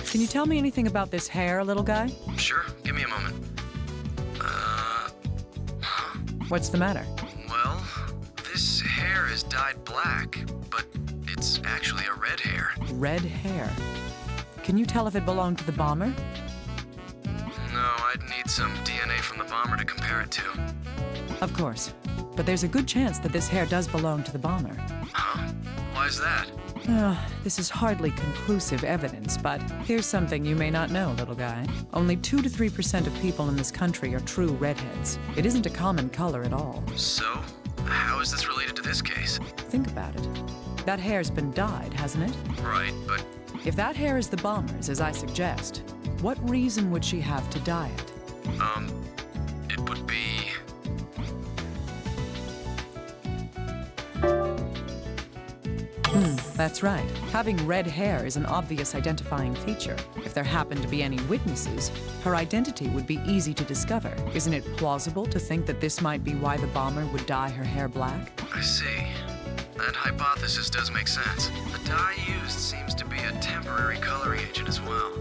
Can you tell me anything about this hair, little guy? Sure, give me a moment. What's the matter? Well, this hair is dyed black, but it's actually a red hair. Red hair. Can you tell if it belonged to the bomber? No, I'd need some DNA from the bomber to compare it to. Of course. But there's a good chance that this hair does belong to the bomber. Huh? Why's that? This is hardly conclusive evidence, but here's something you may not know, little guy. Only 2 to 3% of people in this country are true redheads. It isn't a common color at all. So, how is this related to this case? Think about it. That hair's been dyed, hasn't it? Right, but... If that hair is the bomber's, as I suggest, what reason would she have to dye it? It would be... That's right. Having red hair is an obvious identifying feature. If there happened to be any witnesses, her identity would be easy to discover. Isn't it plausible to think that this might be why the bomber would dye her hair black? I see. That hypothesis does make sense. The dye used seems to be a temporary coloring agent as well.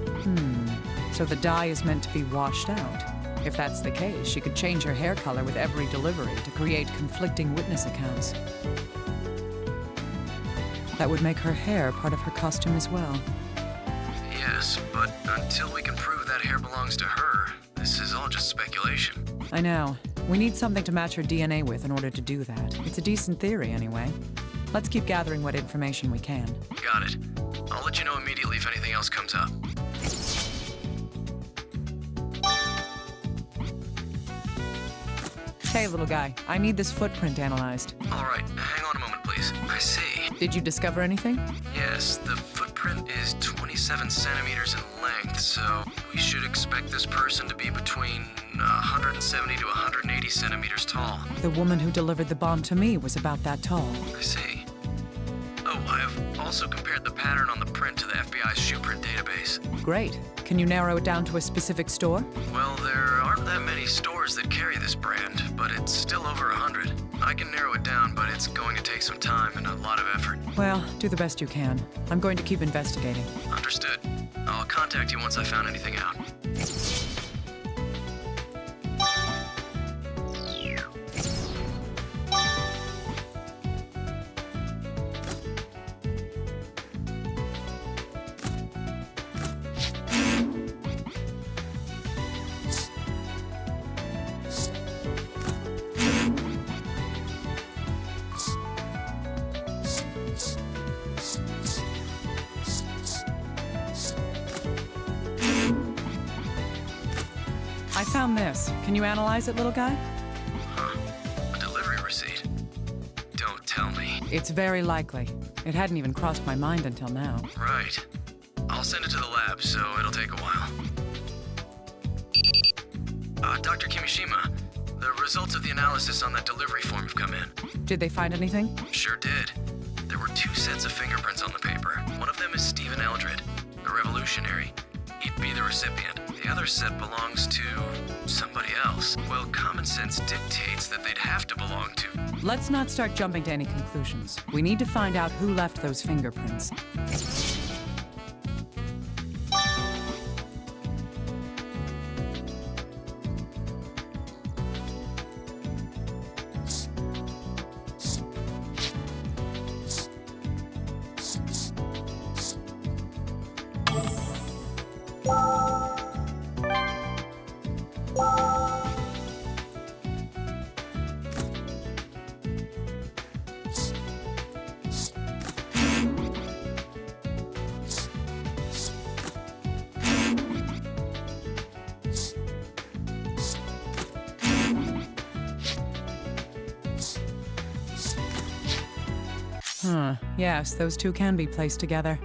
So the dye is meant to be washed out. If that's the case, she could change her hair color with every delivery to create conflicting witness accounts. That would make her hair part of her costume as well. Yes, but until we can prove that hair belongs to her, this is all just speculation. I know. We need something to match her DNA with in order to do that. It's a decent theory, anyway. Let's keep gathering what information we can. Got it. I'll let you know immediately if anything else comes up. Hey, little guy. I need this footprint analyzed. All right, hang on a moment, please. I see. Did you discover anything? Yes, the footprint is 27 centimeters in length, so we should expect this person to be between 170 to 180 centimeters tall. The woman who delivered the bomb to me was about that tall. I see. Oh, I have also compared the pattern on the print to the FBI's shoe print database. Great. Can you narrow it down to a specific store? Well, there aren't that many stores that carry this brand, but it's still over 100. I can narrow it down, but it's going to take some time and a lot of effort. Well, do the best you can. I'm going to keep investigating. Understood. I'll contact you once I found anything out. I found this. Can you analyze it, little guy? Huh. A delivery receipt? Don't tell me. It's very likely. It hadn't even crossed my mind until now. Right. I'll send it to the lab, so it'll take a while. Dr. Kimishima, the results of the analysis on that delivery form have come in. Did they find anything? Sure did. There were 2 sets of fingerprints on the paper. One of them is Stephen Eldred, a revolutionary. He'd be the recipient. The other set belongs to somebody else. Well, common sense dictates that they'd have to belong to. Let's not start jumping to any conclusions. We need to find out who left those fingerprints. Yes, those two can be placed together.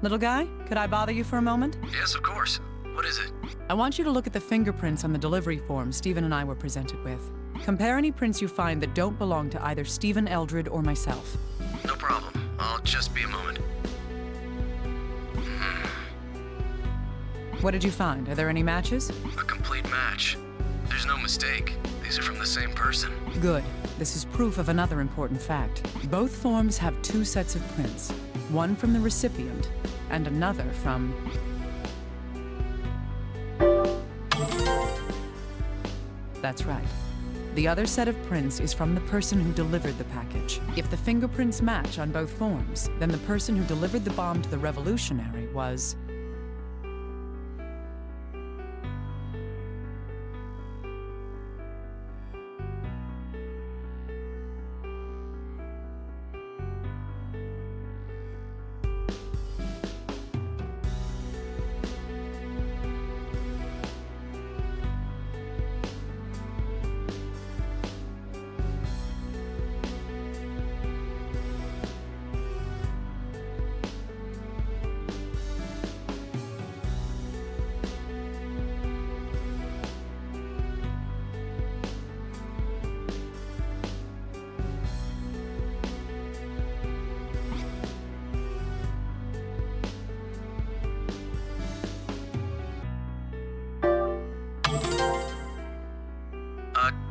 Little guy, could I bother you for a moment? Yes, of course. What is it? I want you to look at the fingerprints on the delivery form Stephen and I were presented with. Compare any prints you find that don't belong to either Stephen Eldred or myself. No problem. I'll just be a moment. What did you find? Are there any matches? A complete match. There's no mistake. These are from the same person. Good. This is proof of another important fact. Both forms have two sets of prints. One from the recipient, and another from... That's right. The other set of prints is from the person who delivered the package. If the fingerprints match on both forms, then the person who delivered the bomb to the revolutionary was...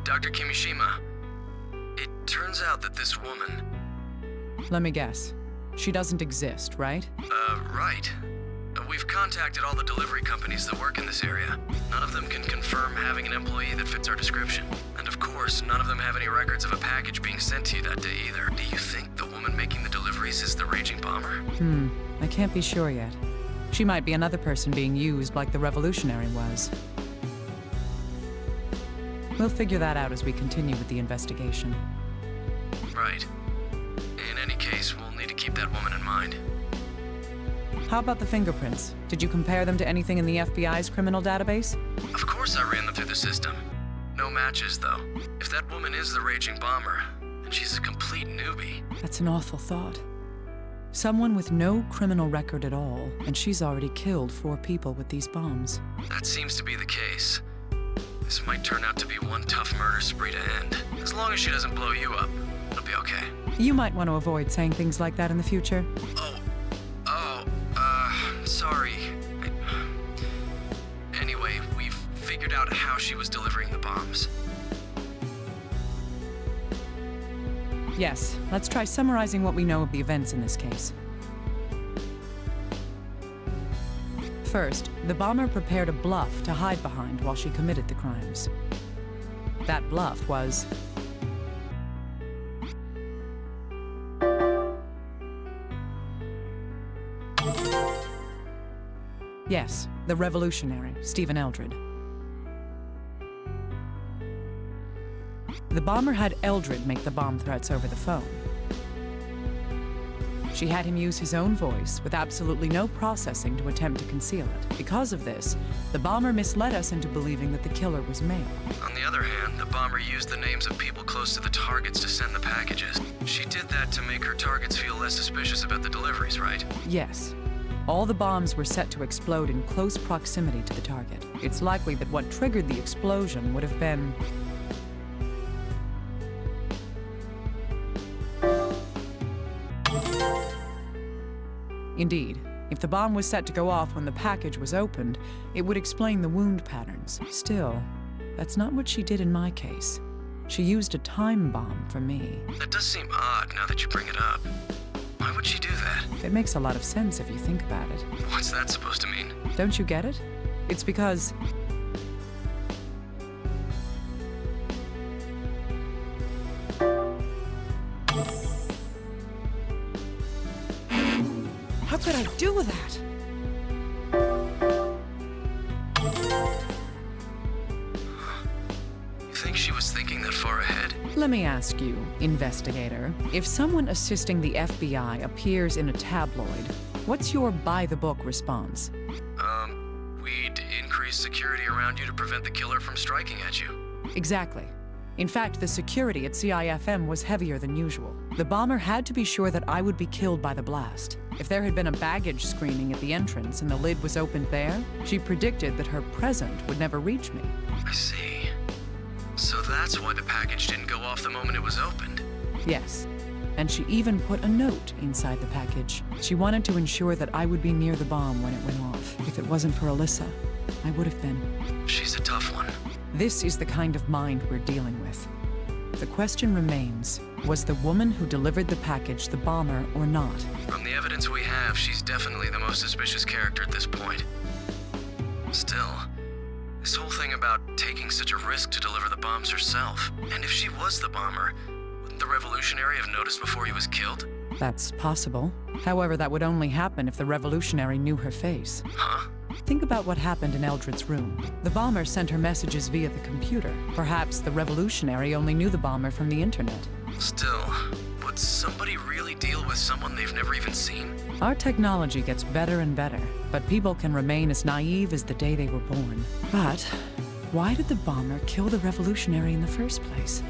Dr. Kimishima, it turns out that this woman... Let me guess. She doesn't exist, right? Right. We've contacted all the delivery companies that work in this area. None of them can confirm having an employee that fits our description. And of course, none of them have any records of a package being sent to you that day either. Do you think the woman making the deliveries is the Raging Bomber? I can't be sure yet. She might be another person being used like the revolutionary was. We'll figure that out as we continue with the investigation. Right. In any case, we'll need to keep that woman in mind. How about the fingerprints? Did you compare them to anything in the FBI's criminal database? Of course I ran them through the system. No matches, though. If that woman is the Raging Bomber, then she's a complete newbie. That's an awful thought. Someone with no criminal record at all, and she's already killed 4 people with these bombs. That seems to be the case. This might turn out to be one tough murder spree to end. As long as she doesn't blow you up, it'll be okay. You might want to avoid saying things like that in the future. Sorry. Anyway, we've figured out how she was delivering the bombs. Yes, let's try summarizing what we know of the events in this case. First, the bomber prepared a bluff to hide behind while she committed the crimes. That bluff was... Yes, the revolutionary, Stephen Eldred. The bomber had Eldred make the bomb threats over the phone. She had him use his own voice with absolutely no processing to attempt to conceal it. Because of this, the bomber misled us into believing that the killer was male. On the other hand, the bomber used the names of people close to the targets to send the packages. She did that to make her targets feel less suspicious about the deliveries, right? Yes. All the bombs were set to explode in close proximity to the target. It's likely that what triggered the explosion would have been... Indeed, if the bomb was set to go off when the package was opened, it would explain the wound patterns. Still, that's not what she did in my case. She used a time bomb for me. That does seem odd now that you bring it up. Why would she do that? It makes a lot of sense if you think about it. What's that supposed to mean? Don't you get it? It's because... How could I do that? You think she was thinking that far ahead? Let me ask you, investigator, if someone assisting the FBI appears in a tabloid, what's your by-the-book response? We'd increase security around you to prevent the killer from striking at you. Exactly. In fact, the security at CIFM was heavier than usual. The bomber had to be sure that I would be killed by the blast. If there had been a baggage screening at the entrance and the lid was opened there, she predicted that her present would never reach me. I see. So that's why the package didn't go off the moment it was opened. Yes. And she even put a note inside the package. She wanted to ensure that I would be near the bomb when it went off. If it wasn't for Alyssa, I would have been. She's a tough one. This is the kind of mind we're dealing with. The question remains, was the woman who delivered the package the bomber or not? From the evidence we have, she's definitely the most suspicious character at this point. Still, this whole thing about taking such a risk to deliver the bombs herself, and if she was the bomber, wouldn't the revolutionary have noticed before he was killed? That's possible. However, that would only happen if the revolutionary knew her face. Huh? Think about what happened in Eldred's room. The bomber sent her messages via the computer. Perhaps the revolutionary only knew the bomber from the internet. Still, would somebody really deal with someone they've never even seen? Our technology gets better and better, but people can remain as naive as the day they were born. But why did the bomber kill the revolutionary in the first place?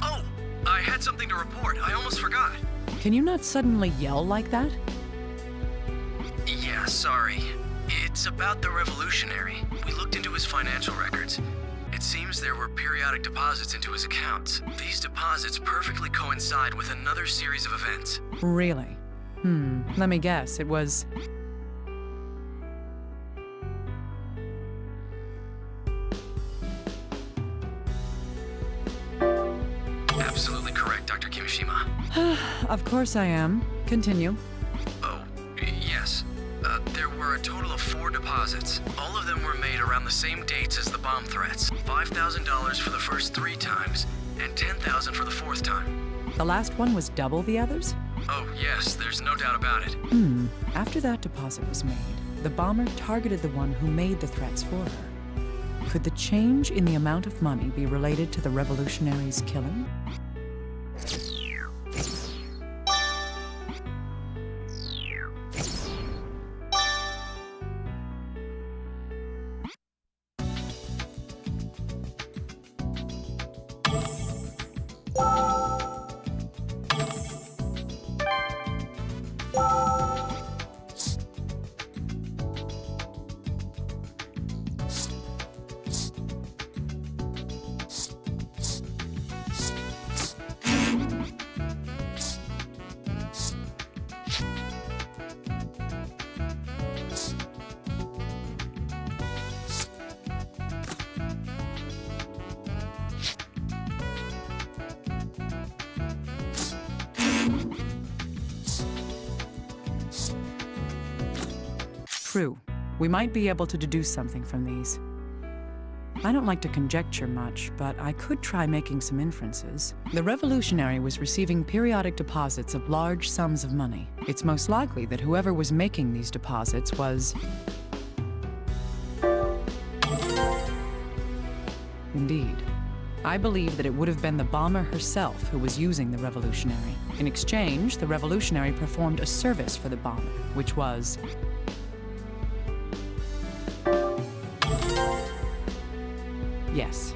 Oh, I had something to report. I almost forgot. Can you not suddenly yell like that? Yeah, sorry. It's about the revolutionary. We looked into his financial records. It seems there were periodic deposits into his accounts. These deposits perfectly coincide with another series of events. Really? Let me guess, it was... Absolutely correct, Dr. Kimishima. Of course I am. Continue. Oh, yes. There were a total of 4 deposits. All of them were made around the same dates as the bomb threats. $5,000 for the first 3 times, and $10,000 for the 4th time. The last one was double the others? Oh, yes, there's no doubt about it. After that deposit was made, the bomber targeted the one who made the threats for her. Could the change in the amount of money be related to the revolutionary's killing? True. We might be able to deduce something from these. I don't like to conjecture much, but I could try making some inferences. The revolutionary was receiving periodic deposits of large sums of money. It's most likely that whoever was making these deposits was... Indeed. I believe that it would have been the bomber herself who was using the revolutionary. In exchange, the revolutionary performed a service for the bomber, which was... Yes.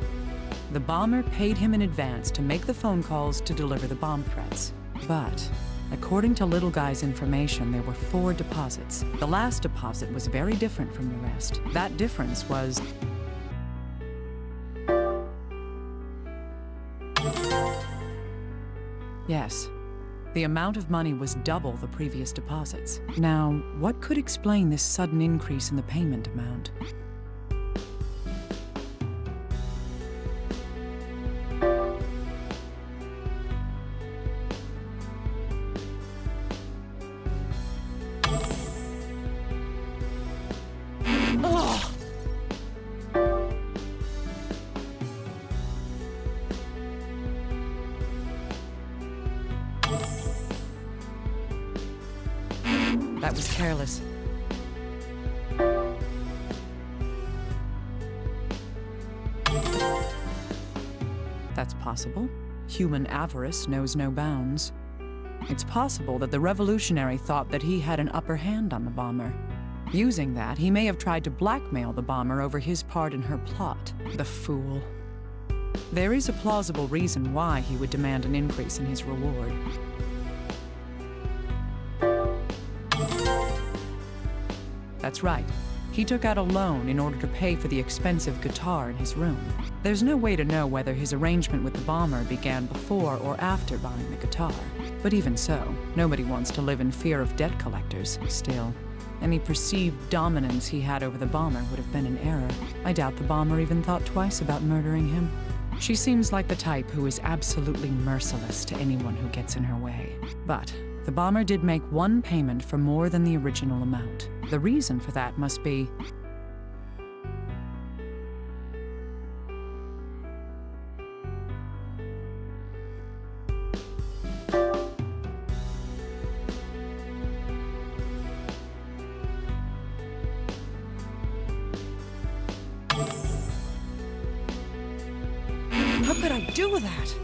The bomber paid him in advance to make the phone calls to deliver the bomb threats. But, according to Little Guy's information, there were 4 deposits. The last deposit was very different from the rest. That difference was... Yes. The amount of money was double the previous deposits. Now, what could explain this sudden increase in the payment amount? That was careless. That's possible. Human avarice knows no bounds. It's possible that the revolutionary thought that he had an upper hand on the bomber. Using that, he may have tried to blackmail the bomber over his part in her plot. The fool. There is a plausible reason why he would demand an increase in his reward. That's right. He took out a loan in order to pay for the expensive guitar in his room. There's no way to know whether his arrangement with the bomber began before or after buying the guitar. But even so, nobody wants to live in fear of debt collectors. Still, any perceived dominance he had over the bomber would have been an error. I doubt the bomber even thought twice about murdering him. She seems like the type who is absolutely merciless to anyone who gets in her way. But the bomber did make one payment for more than the original amount. The reason for that must be... What could I do with that?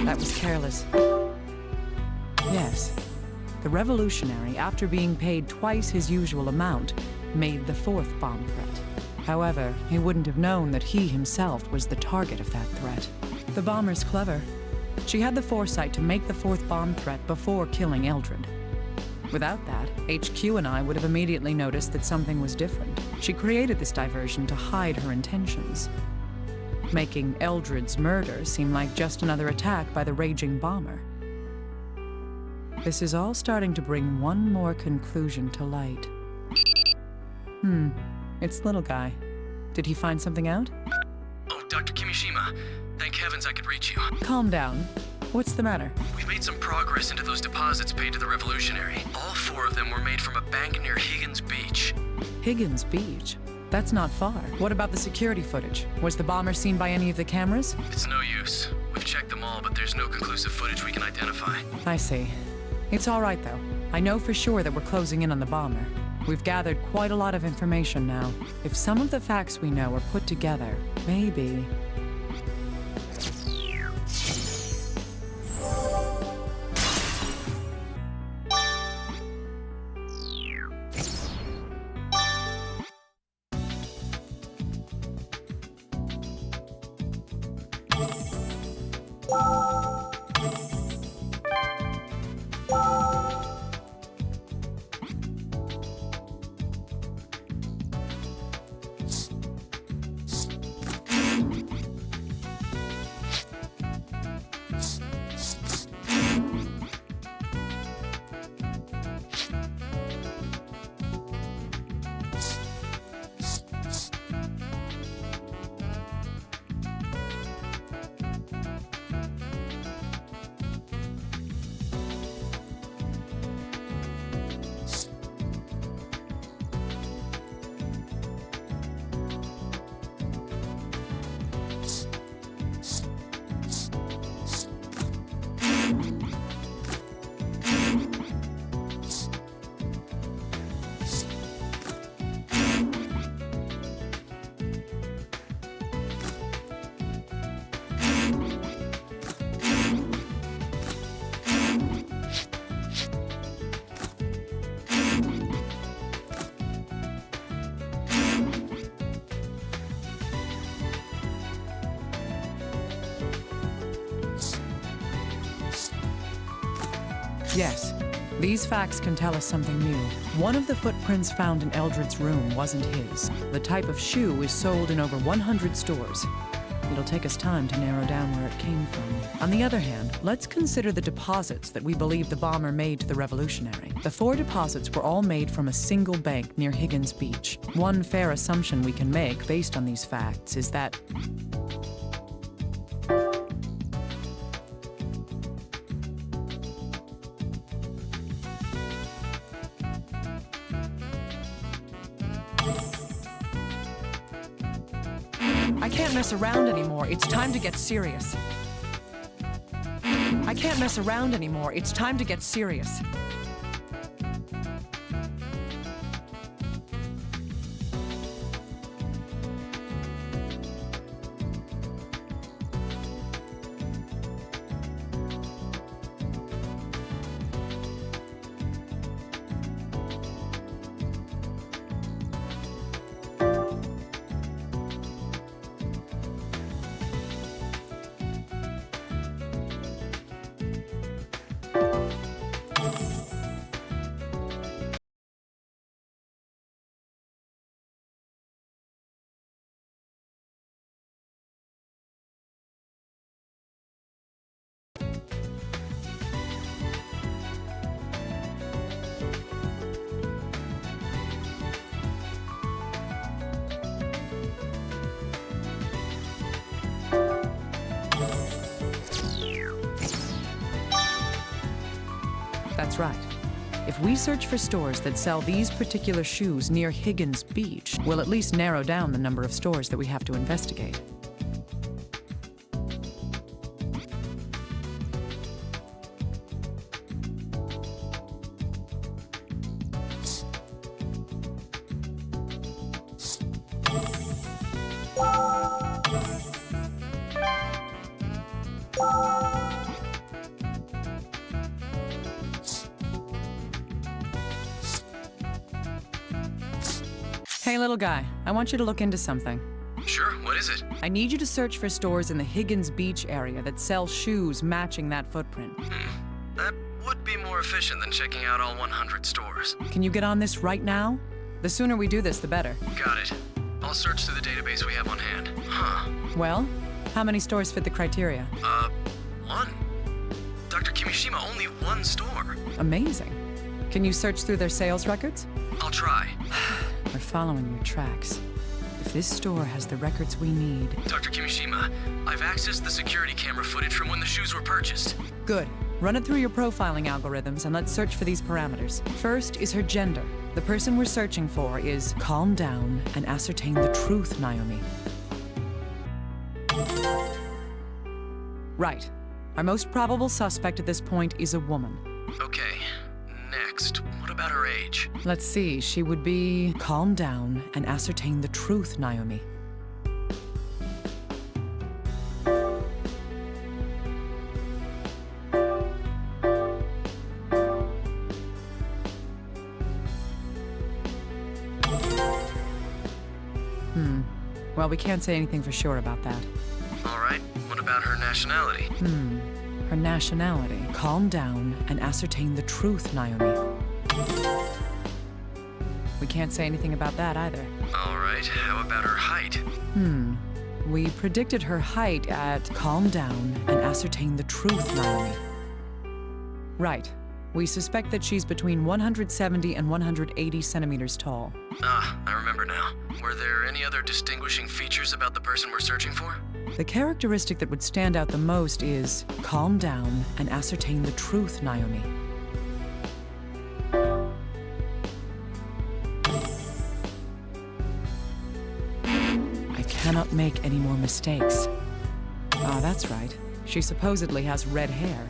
That was careless. Yes. The revolutionary, after being paid twice his usual amount, made the fourth bomb threat. However, he wouldn't have known that he himself was the target of that threat. The bomber's clever. She had the foresight to make the fourth bomb threat before killing Eldred. Without that, HQ and I would have immediately noticed that something was different. She created this diversion to hide her intentions, making Eldred's murder seem like just another attack by the raging bomber. This is all starting to bring one more conclusion to light. It's little guy. Did he find something out? Oh, Dr. Kimishima. Thank heavens I could reach you. Calm down. What's the matter? We've made some progress into those deposits paid to the Revolutionary. All 4 of them were made from a bank near Higgins Beach. Higgins Beach? That's not far. What about the security footage? Was the bomber seen by any of the cameras? It's no use. We've checked them all, but there's no conclusive footage we can identify. I see. It's all right, though. I know for sure that we're closing in on the bomber. We've gathered quite a lot of information now. If some of the facts we know are put together, maybe... Yes, these facts can tell us something new. One of the footprints found in Eldred's room wasn't his. The type of shoe is sold in over 100 stores. It'll take us time to narrow down where it came from. On the other hand, let's consider the deposits that we believe the bomber made to the Revolutionary. The 4 deposits were all made from a single bank near Higgins Beach. One fair assumption we can make based on these facts is that I can't mess around anymore. It's time to get serious. I can't mess around anymore. It's time to get serious. That's right. If we search for stores that sell these particular shoes near Higgins Beach, we'll at least narrow down the number of stores that we have to investigate. Hey, little guy, I want you to look into something. Sure, what is it? I need you to search for stores in the Higgins Beach area that sell shoes matching that footprint. That would be more efficient than checking out all 100 stores. Can you get on this right now? The sooner we do this, the better. Got it. I'll search through the database we have on hand. Huh. Well, how many stores fit the criteria? One. Dr. Kimishima, only one store. Amazing. Can you search through their sales records? I'll try. We're following your tracks. If this store has the records we need... Dr. Kimishima, I've accessed the security camera footage from when the shoes were purchased. Good. Run it through your profiling algorithms and let's search for these parameters. First is her gender. The person we're searching for is calm down and ascertain the truth, Naomi. Right. Our most probable suspect at this point is a woman. Okay. Next, what about her age? Let's see, she would be... Calm down and ascertain the truth, Naomi. Well, we can't say anything for sure about that. All right, what about her nationality? Her nationality. Calm down and ascertain the truth, Naomi. We can't say anything about that either. All right, how about her height? We predicted her height at calm down and ascertain the truth, Naomi. Right. We suspect that she's between 170 and 180 centimeters tall. Ah, I remember now. Were there any other distinguishing features about the person we're searching for? The characteristic that would stand out the most is calm down and ascertain the truth, Naomi. I cannot make any more mistakes. Ah, that's right. She supposedly has red hair.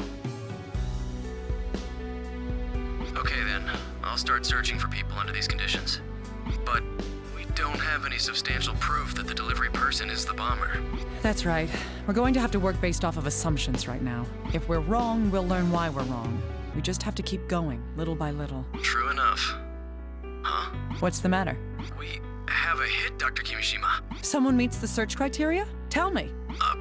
Okay then, I'll start searching for people under these conditions. But we don't have any substantial proof that the delivery person is the bomber. That's right. We're going to have to work based off of assumptions right now. If we're wrong, we'll learn why we're wrong. We just have to keep going, little by little. True enough. Huh? What's the matter? We have a hit, Dr. Kimishima. Someone meets the search criteria? Tell me.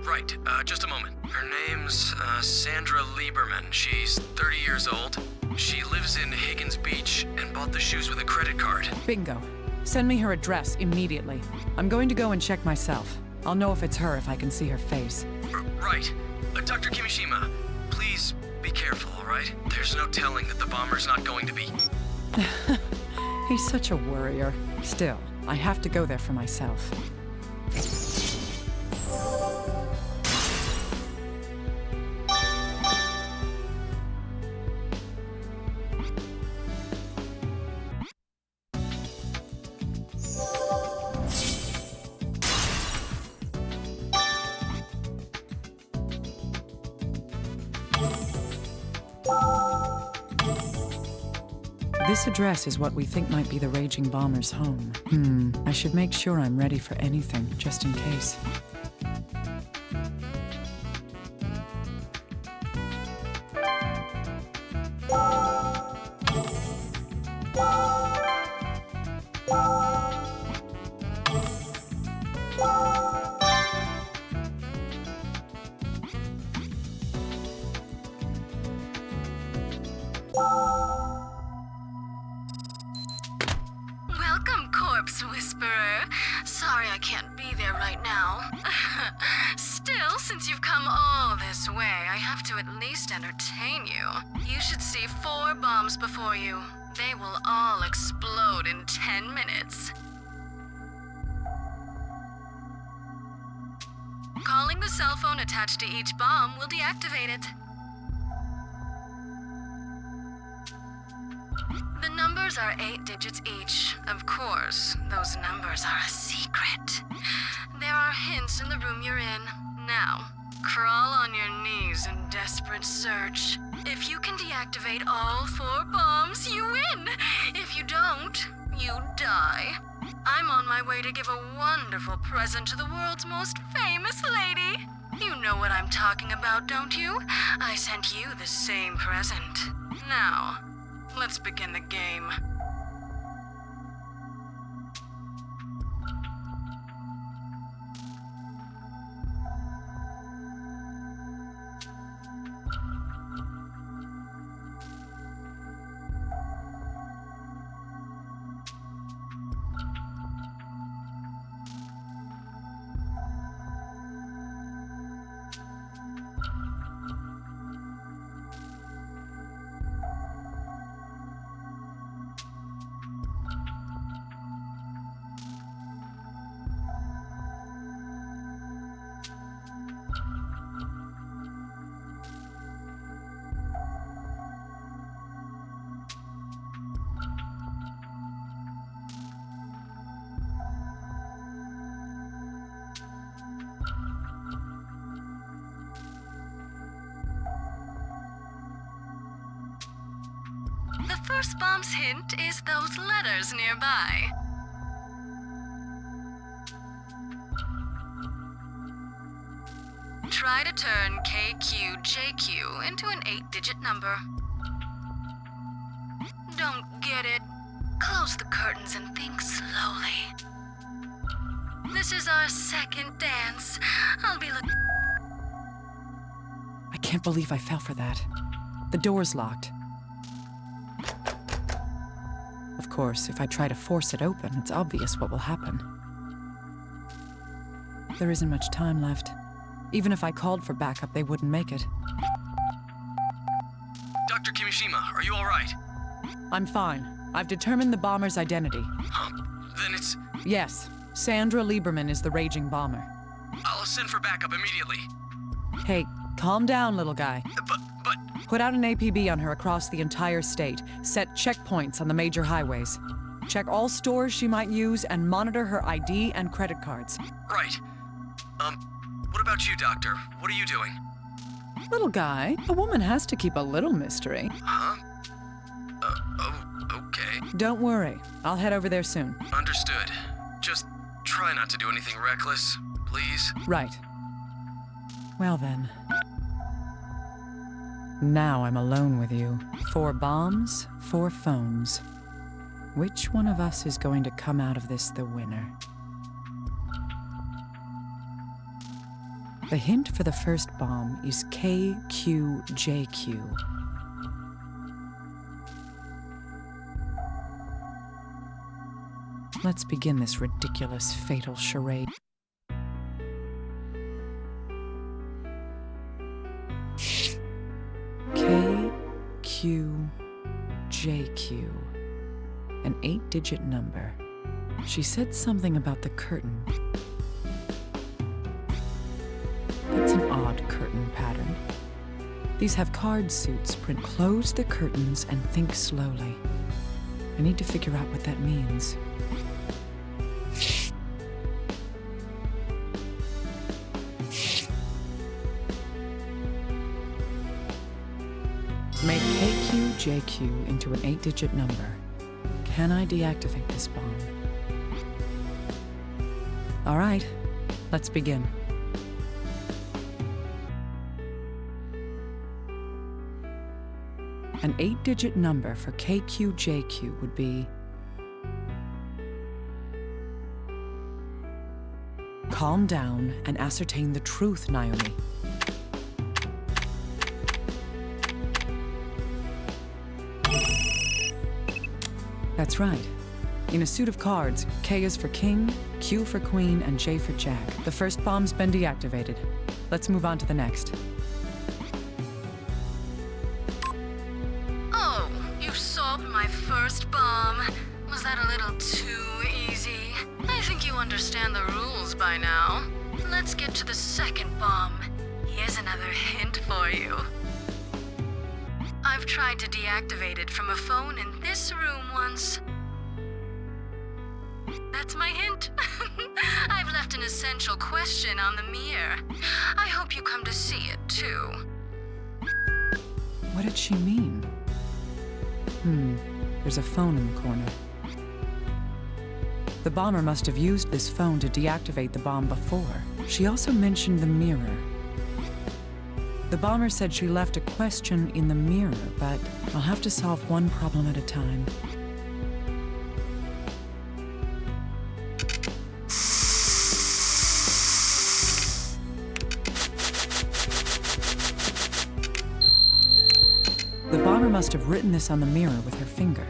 Right. Just a moment. Her name's, Sandra Lieberman. She's 30 years old. She lives in Higgins Beach and bought the shoes with a credit card. Bingo. Send me her address immediately. I'm going to go and check myself. I'll know if it's her if I can see her face. Right. Dr. Kimishima, please be careful, all right? There's no telling that the bomber's not going to be... He's such a worrier. Still, I have to go there for myself. This address is what we think might be the Raging Bomber's home. I should make sure I'm ready for anything, just in case. Welcome, Corpse Whisperer. Sorry I can't be there right now. Still, since you've come all this way, I have to at least entertain you. You should see 4 bombs before you. They will all explode in 10 minutes. Calling the cell phone attached to each bomb will deactivate it. The numbers are 8 digits each. Of course, those numbers are a secret. There are hints in the room you're in. Now, crawl on your knees in desperate search. If you can deactivate all 4 bombs, you win. If you don't, you die. I'm on my way to give a wonderful present to the world's most famous lady. You know what I'm talking about, don't you? I sent you the same present. Now, let's begin the game. The first bomb's hint is those letters nearby. Try to turn KQJQ into an 8-digit number. Don't get it? Close the curtains and think slowly. This is our second dance. I'll be looking. I can't believe I fell for that. The door's locked. Of course, if I try to force it open, it's obvious what will happen. There isn't much time left. Even if I called for backup, they wouldn't make it. Dr. Kimishima, are you all right? I'm fine. I've determined the bomber's identity. Then it's... Yes, Sandra Lieberman is the Raging Bomber. I'll send for backup immediately. Hey, calm down, little guy. But... Put out an APB on her across the entire state. Set checkpoints on the major highways. Check all stores she might use and monitor her ID and credit cards. Right. What about you, Doctor? What are you doing? Little guy, a woman has to keep a little mystery. Huh? Okay. Don't worry. I'll head over there soon. Understood. Just try not to do anything reckless, please. Right. Well then. Now I'm alone with you. 4 bombs, 4 phones. Which one of us is going to come out of this the winner? The hint for the first bomb is KQJQ. Let's begin this ridiculous, fatal charade. KQJQ. An 8-digit number. She said something about the curtain. That's an odd curtain pattern. These have card suits. Print close the curtains and think slowly. I need to figure out what that means. Make KQJQ into an 8-digit number. Can I deactivate this bomb? All right, let's begin. An 8-digit number for KQJQ would be... Calm down and ascertain the truth, Naomi. That's right. In a suit of cards, K is for king, Q for queen, and J for jack. The first bomb's been deactivated. Let's move on to the next. Oh, you solved my first bomb. Was that a little too easy? I think you understand the rules by now. Let's get to the second bomb. Here's another hint for you. I've tried to deactivate it from a phone in this room once. That's my hint. I've left an essential question on the mirror. I hope you come to see it, too. What did she mean? There's a phone in the corner. The bomber must have used this phone to deactivate the bomb before. She also mentioned the mirror. The bomber said she left a question in the mirror, but I'll have to solve one problem at a time. The bomber must have written this on the mirror with her finger.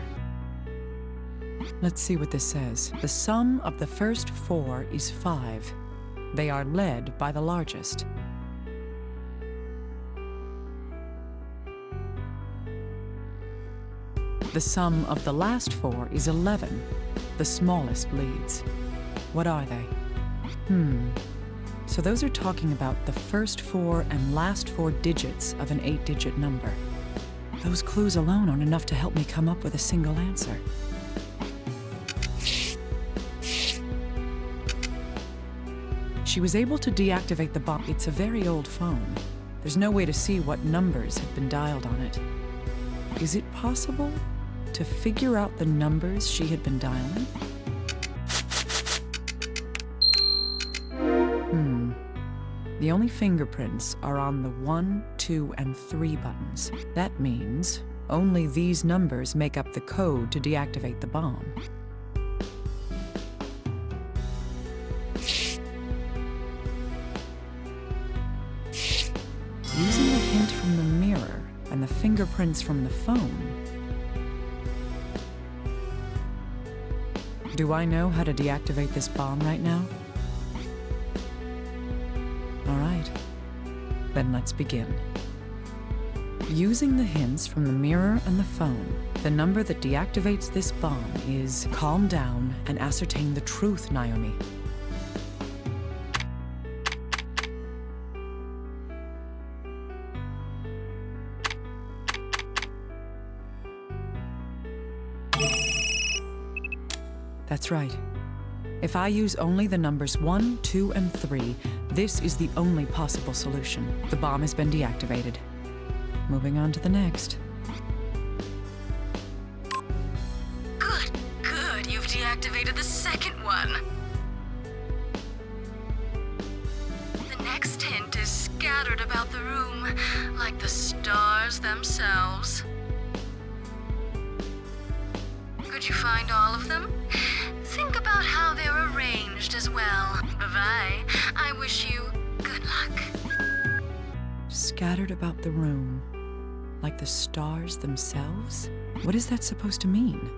Let's see what this says. The sum of the first 4 is 5. They are led by the largest. The sum of the last 4 is 11. The smallest leads. What are they? So those are talking about the first 4 and last 4 digits of an 8-digit number. Those clues alone aren't enough to help me come up with a single answer. She was able to deactivate the bomb. It's a very old phone. There's no way to see what numbers have been dialed on it. Is it possible to figure out the numbers she had been dialing? The only fingerprints are on the 1, 2, and 3 buttons. That means only these numbers make up the code to deactivate the bomb. Using the hint from the mirror and the fingerprints from the phone, do I know how to deactivate this bomb right now? All right, then let's begin. Using the hints from the mirror and the phone, the number that deactivates this bomb is calm down and ascertain the truth, Naomi. That's right. If I use only the numbers 1, 2, and 3, this is the only possible solution. The bomb has been deactivated. Moving on to the next. Good. You've deactivated the second one. The next hint is scattered about the room, like the stars themselves. Could you find all of them? Think about how they're arranged as well. Bye-bye. I wish you good luck. Scattered about the room, like the stars themselves? What is that supposed to mean?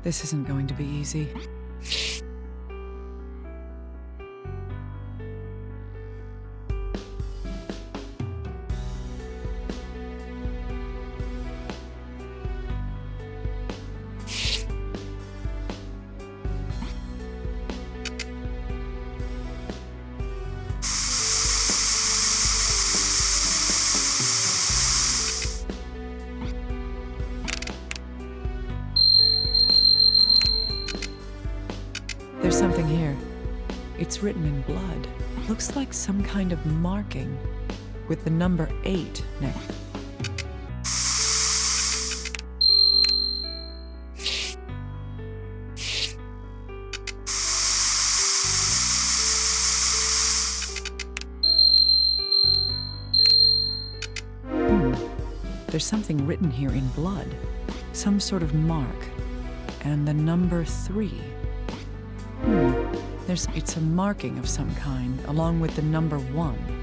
This isn't going to be easy. There's something here. It's written in blood. Looks like some kind of marking with the number 8 next. There's something written here in blood. Some sort of mark. And the number 3. It's a marking of some kind, along with the number 1.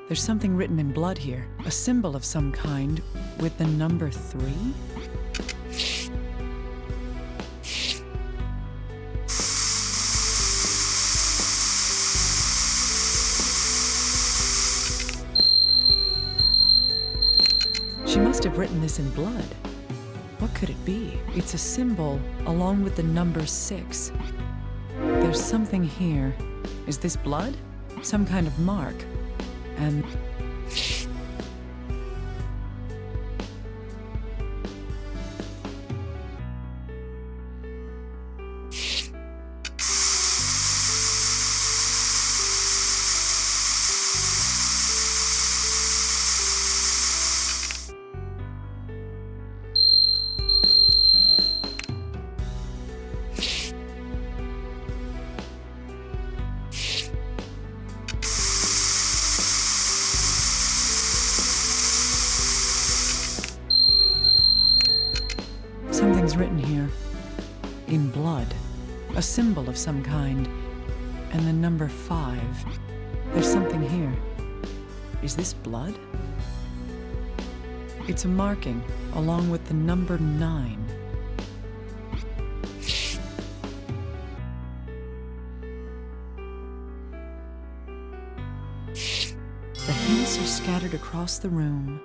There's something written in blood here, a symbol of some kind, with the number 3? She must have written this in blood. What could it be? It's a symbol along with the number 6. There's something here. Is this blood? Some kind of mark. And something's written here. In blood. A symbol of some kind. And the number 5. There's something here. Is this blood? It's a marking, along with the number 9. The hints are scattered across the room,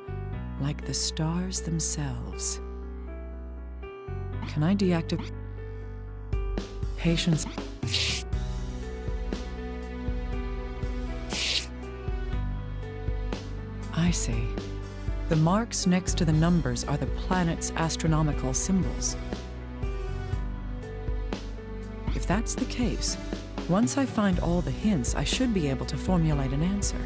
like the stars themselves. Can I deactivate? Patience. I see. The marks next to the numbers are the planet's astronomical symbols. If that's the case, once I find all the hints, I should be able to formulate an answer.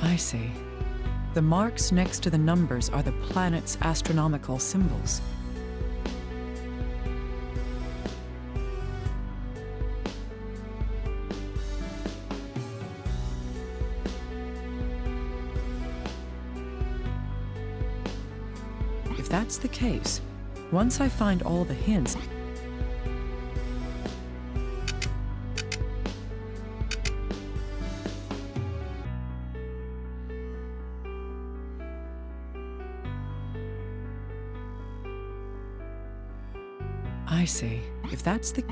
I see. The marks next to the numbers are the planet's astronomical symbols. If that's the case, once I find all the hints, I see. If that's the...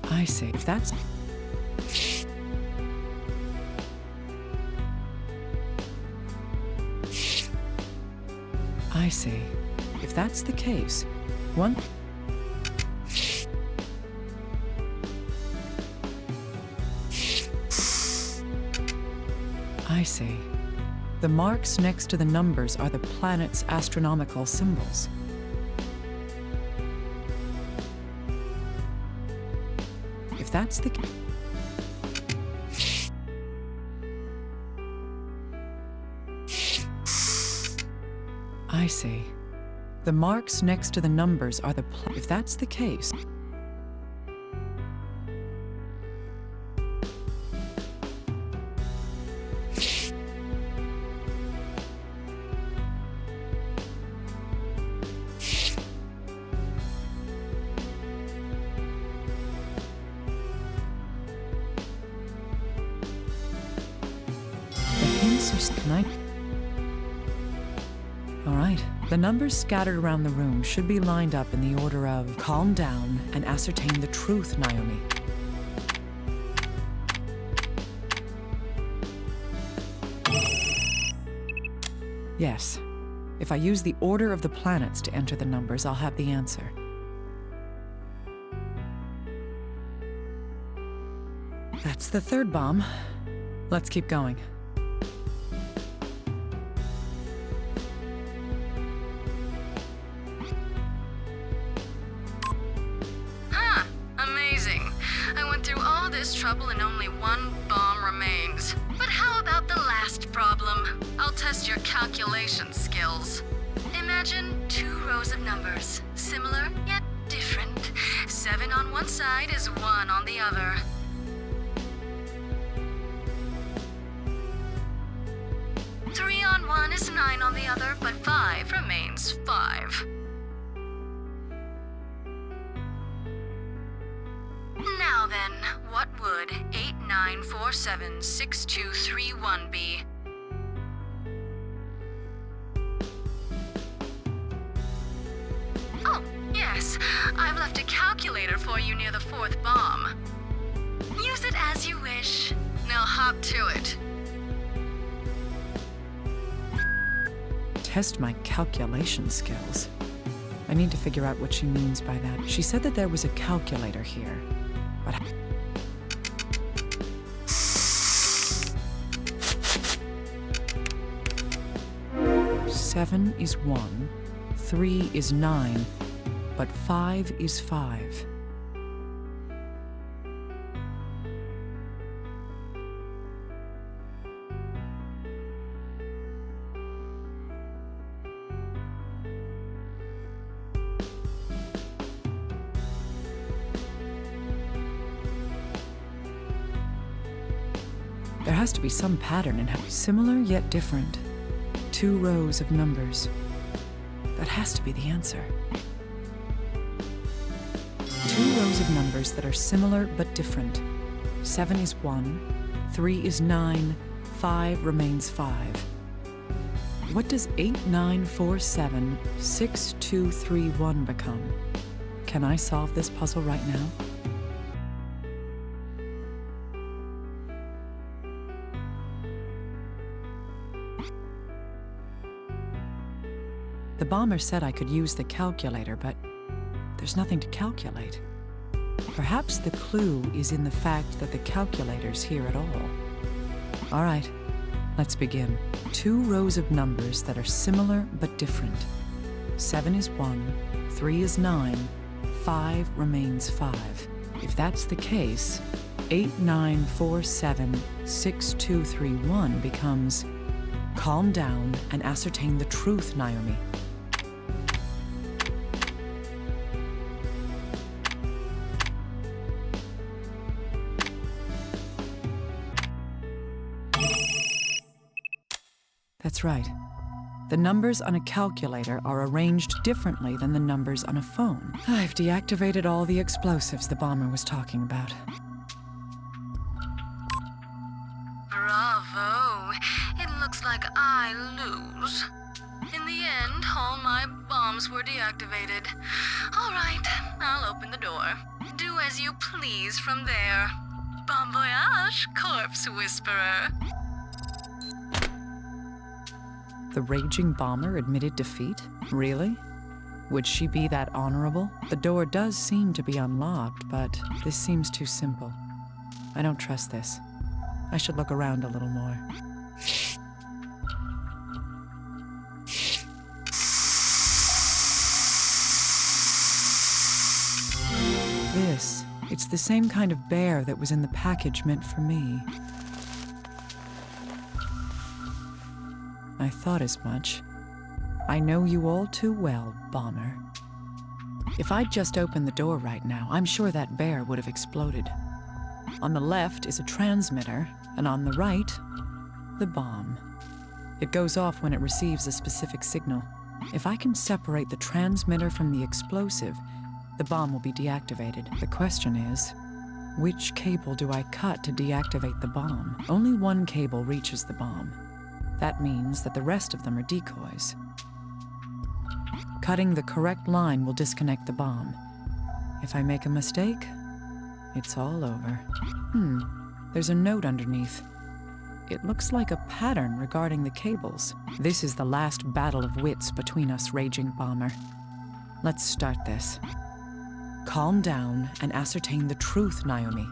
I see. If that's... I see. If that's the case, one... I see. The marks next to the numbers are the planet's astronomical symbols. If that's the case... I see. The marks next to the numbers are the if that's the case... All right. The numbers scattered around the room should be lined up in the order of calm down and ascertain the truth, Naomi. Yes. If I use the order of the planets to enter the numbers, I'll have the answer. That's the third bomb. Let's keep going. Huh. Amazing. I went through all this trouble and only one bomb remains. But how about the last problem? I'll test your calculation skills. Imagine 2 rows of numbers, similar yet different. 7 on one side is 1 on the other. Three on one is 9 on the other, but 5 remains 5. Now then, what would 89476231 be? Oh, yes. I've left a calculator for you near the 4th bomb. Use it as you wish. Now hop to it. Test my calculation skills. I need to figure out what she means by that. She said that there was a calculator here, but... Seven is 1, 3 is 9, but 5 is 5. There has to be some pattern in how similar yet different. 2 rows of numbers. That has to be the answer. 2 rows of numbers that are similar but different. 7 is 1, 3 is 9, 5 remains 5. What does 89476231 become? Can I solve this puzzle right now? The bomber said I could use the calculator, but there's nothing to calculate. Perhaps the clue is in the fact that the calculator's here at all. All right, let's begin. 2 rows of numbers that are similar but different. 7 is 1, 3 is 9, 5 remains 5. If that's the case, 89476231 becomes calm down and ascertain the truth, Naomi. That's right. The numbers on a calculator are arranged differently than the numbers on a phone. I've deactivated all the explosives the bomber was talking about. Bravo. It looks like I lose. In the end, all my bombs were deactivated. All right, I'll open the door. Do as you please from there. Bon voyage, corpse whisperer. The raging bomber admitted defeat? Really? Would she be that honorable? The door does seem to be unlocked, but this seems too simple. I don't trust this. I should look around a little more. It's the same kind of bear that was in the package meant for me. I thought as much. I know you all too well, Bomber. If I'd just opened the door right now, I'm sure that bear would have exploded. On the left is a transmitter, and on the right, the bomb. It goes off when it receives a specific signal. If I can separate the transmitter from the explosive, the bomb will be deactivated. The question is, which cable do I cut to deactivate the bomb? Only one cable reaches the bomb. That means that the rest of them are decoys. Cutting the correct line will disconnect the bomb. If I make a mistake, it's all over. There's a note underneath. It looks like a pattern regarding the cables. This is the last battle of wits between us, Raging Bomber. Let's start this. Calm down and ascertain the truth, Naomi.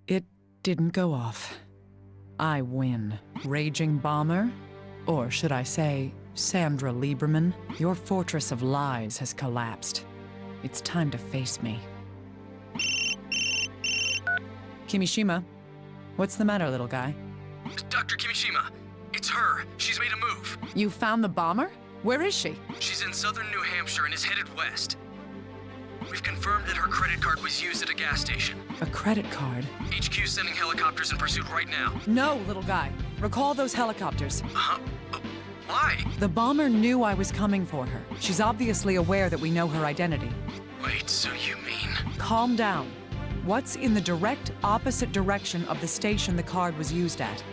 It didn't go off. I win. Raging Bomber? Or should I say, Sandra Lieberman? Your fortress of lies has collapsed. It's time to face me. Kimishima, what's the matter, little guy? Dr. Kimishima, it's her. She's made a move. You found the bomber? Where is she? She's in southern New Hampshire and is headed west. We've confirmed that her credit card was used at a gas station. A credit card? HQ's sending helicopters in pursuit right now. No, little guy. Recall those helicopters. Huh? Why? The bomber knew I was coming for her. She's obviously aware that we know her identity. Wait, so you mean... Calm down. What's in the direct opposite direction of the station the card was used at?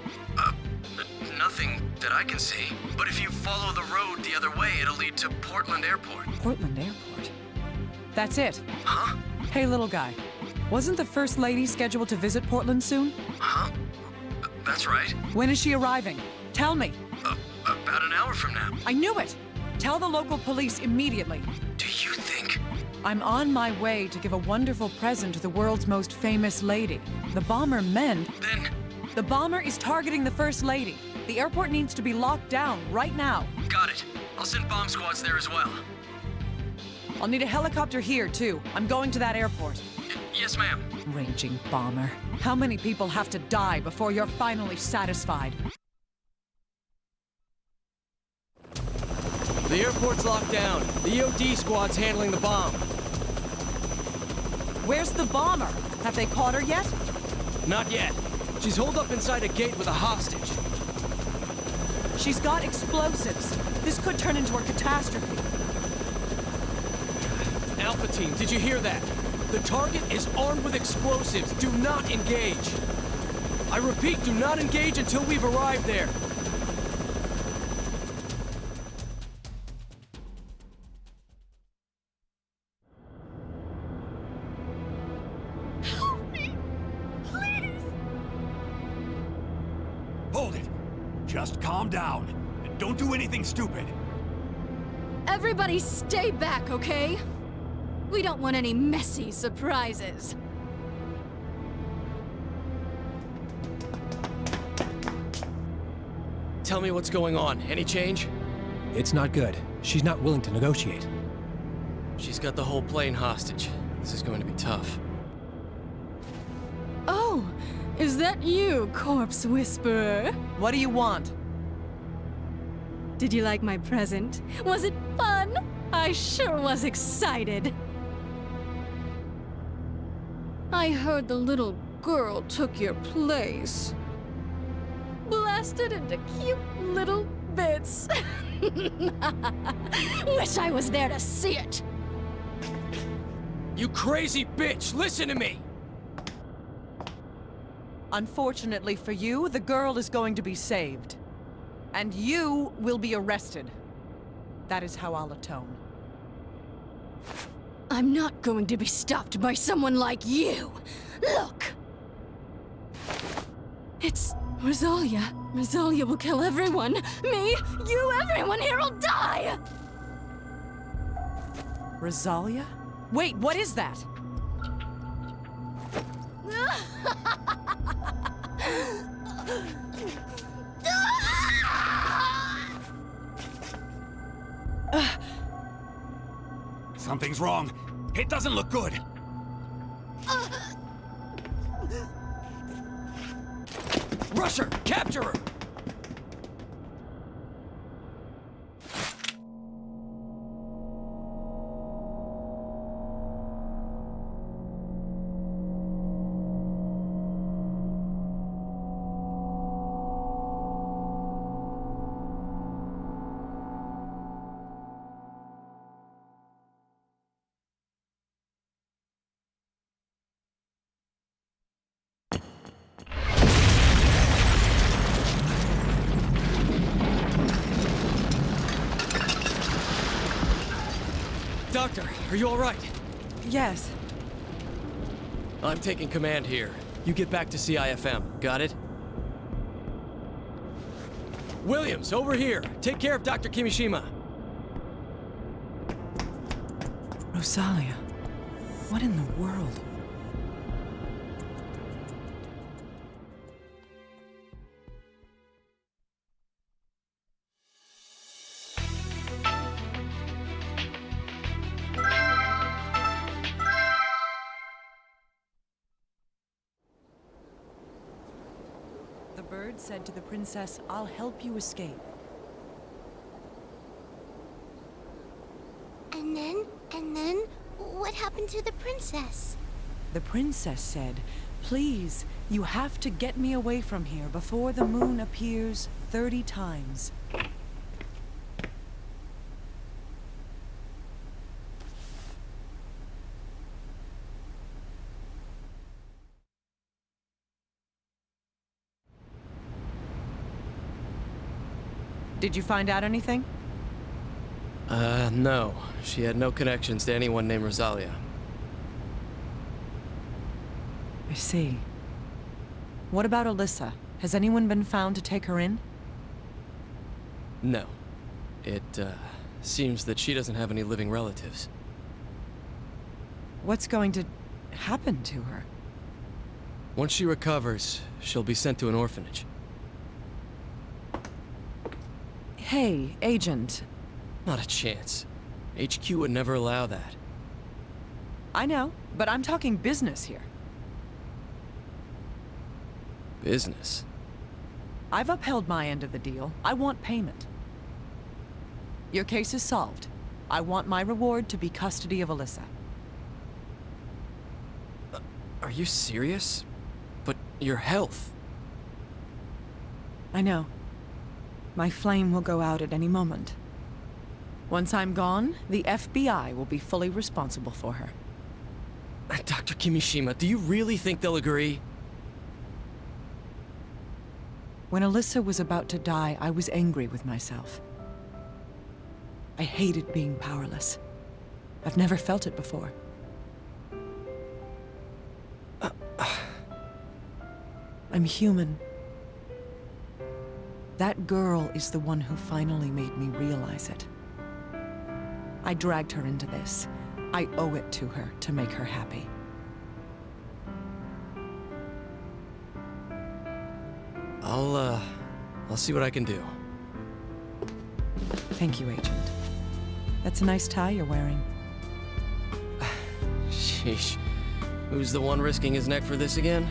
Nothing that I can see. But if you follow the road the other way, it'll lead to Portland Airport. Portland Airport? That's it. Huh? Hey, little guy. Wasn't the First Lady scheduled to visit Portland soon? Huh? That's right. When is she arriving? Tell me. About an hour from now. I knew it! Tell the local police immediately. Do you think... I'm on my way to give a wonderful present to the world's most famous lady. The bomber meant... Then... The bomber is targeting the First Lady. The airport needs to be locked down right now. Got it. I'll send bomb squads there as well. I'll need a helicopter here, too. I'm going to that airport. Yes, ma'am. Raging Bomber. How many people have to die before you're finally satisfied? The airport's locked down. The VOD squad's handling the bomb. Where's the bomber? Have they caught her yet? Not yet. She's holed up inside a gate with a hostage. She's got explosives. This could turn into a catastrophe. Alpha Team, did you hear that? The target is armed with explosives. Do not engage. I repeat, do not engage until we've arrived there. Help me! Please! Hold it! Just calm down. And don't do anything stupid. Everybody stay back, okay? We don't want any messy surprises. Tell me what's going on. Any change? It's not good. She's not willing to negotiate. She's got the whole plane hostage. This is going to be tough. Oh, is that you, Corpse Whisperer? What do you want? Did you like my present? Was it fun? I sure was excited. I heard the little girl took your place. Blasted into cute little bits. Wish I was there to see it. You crazy bitch, listen to me! Unfortunately for you, the girl is going to be saved. And you will be arrested. That is how I'll atone. I'm not going to be stopped by someone like you. Look! It's Rosalia. Rosalia will kill everyone. Me, you, everyone here will die! Rosalia? Wait, what is that? Something's wrong. It doesn't look good. Rush her! Capture her! Doctor, are you all right? Yes. I'm taking command here. You get back to CIFM. Got it? Williams, over here. Take care of Dr. Kimishima. Rosalia. What in the world? The bird said to the princess, "I'll help you escape." And then, what happened to the princess? The princess said, "Please, you have to get me away from here before the moon appears 30 times." Did you find out anything? No. She had no connections to anyone named Rosalia. I see. What about Alyssa? Has anyone been found to take her in? No. It, seems that she doesn't have any living relatives. What's going to happen to her? Once she recovers, she'll be sent to an orphanage. Hey, Agent. Not a chance. HQ would never allow that. I know, but I'm talking business here. Business? I've upheld my end of the deal. I want payment. Your case is solved. I want my reward to be custody of Alyssa. Are you serious? But your health... I know. My flame will go out at any moment. Once I'm gone, the FBI will be fully responsible for her. Dr. Kimishima, do you really think they'll agree? When Alyssa was about to die, I was angry with myself. I hated being powerless. I've never felt it before. I'm human. That girl is the one who finally made me realize it. I dragged her into this. I owe it to her to make her happy. I'll see what I can do. Thank you, Agent. That's a nice tie you're wearing. Sheesh. Who's the one risking his neck for this again?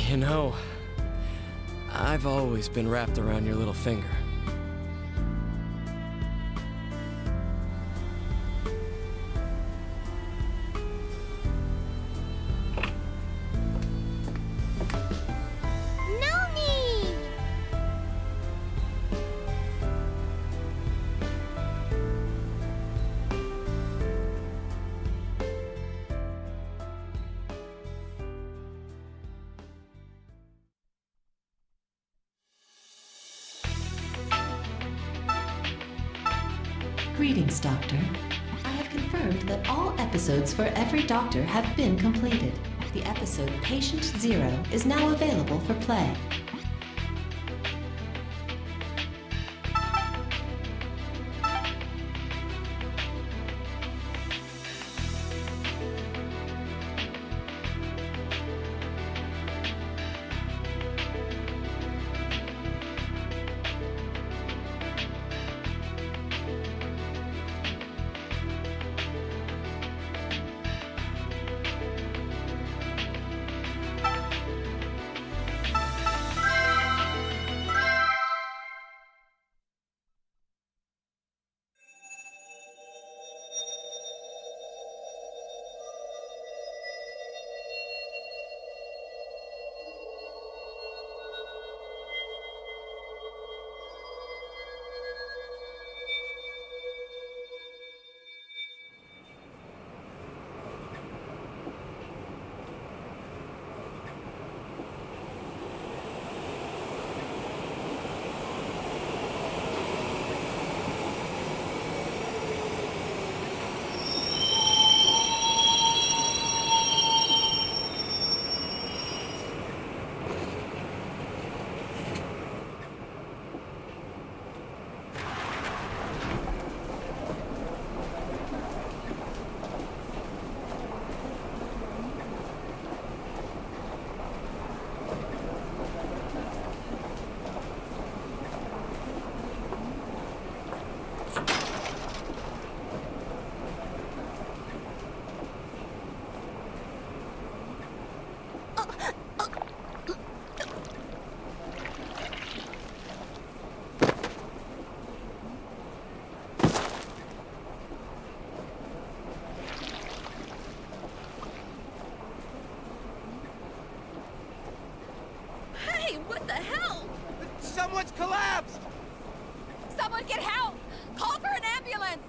You know, I've always been wrapped around your little finger. Greetings, Doctor. I have confirmed that all episodes for every Doctor have been completed. The episode Patient Zero is now available for play. What the hell? Someone's collapsed! Someone get help! Call for an ambulance!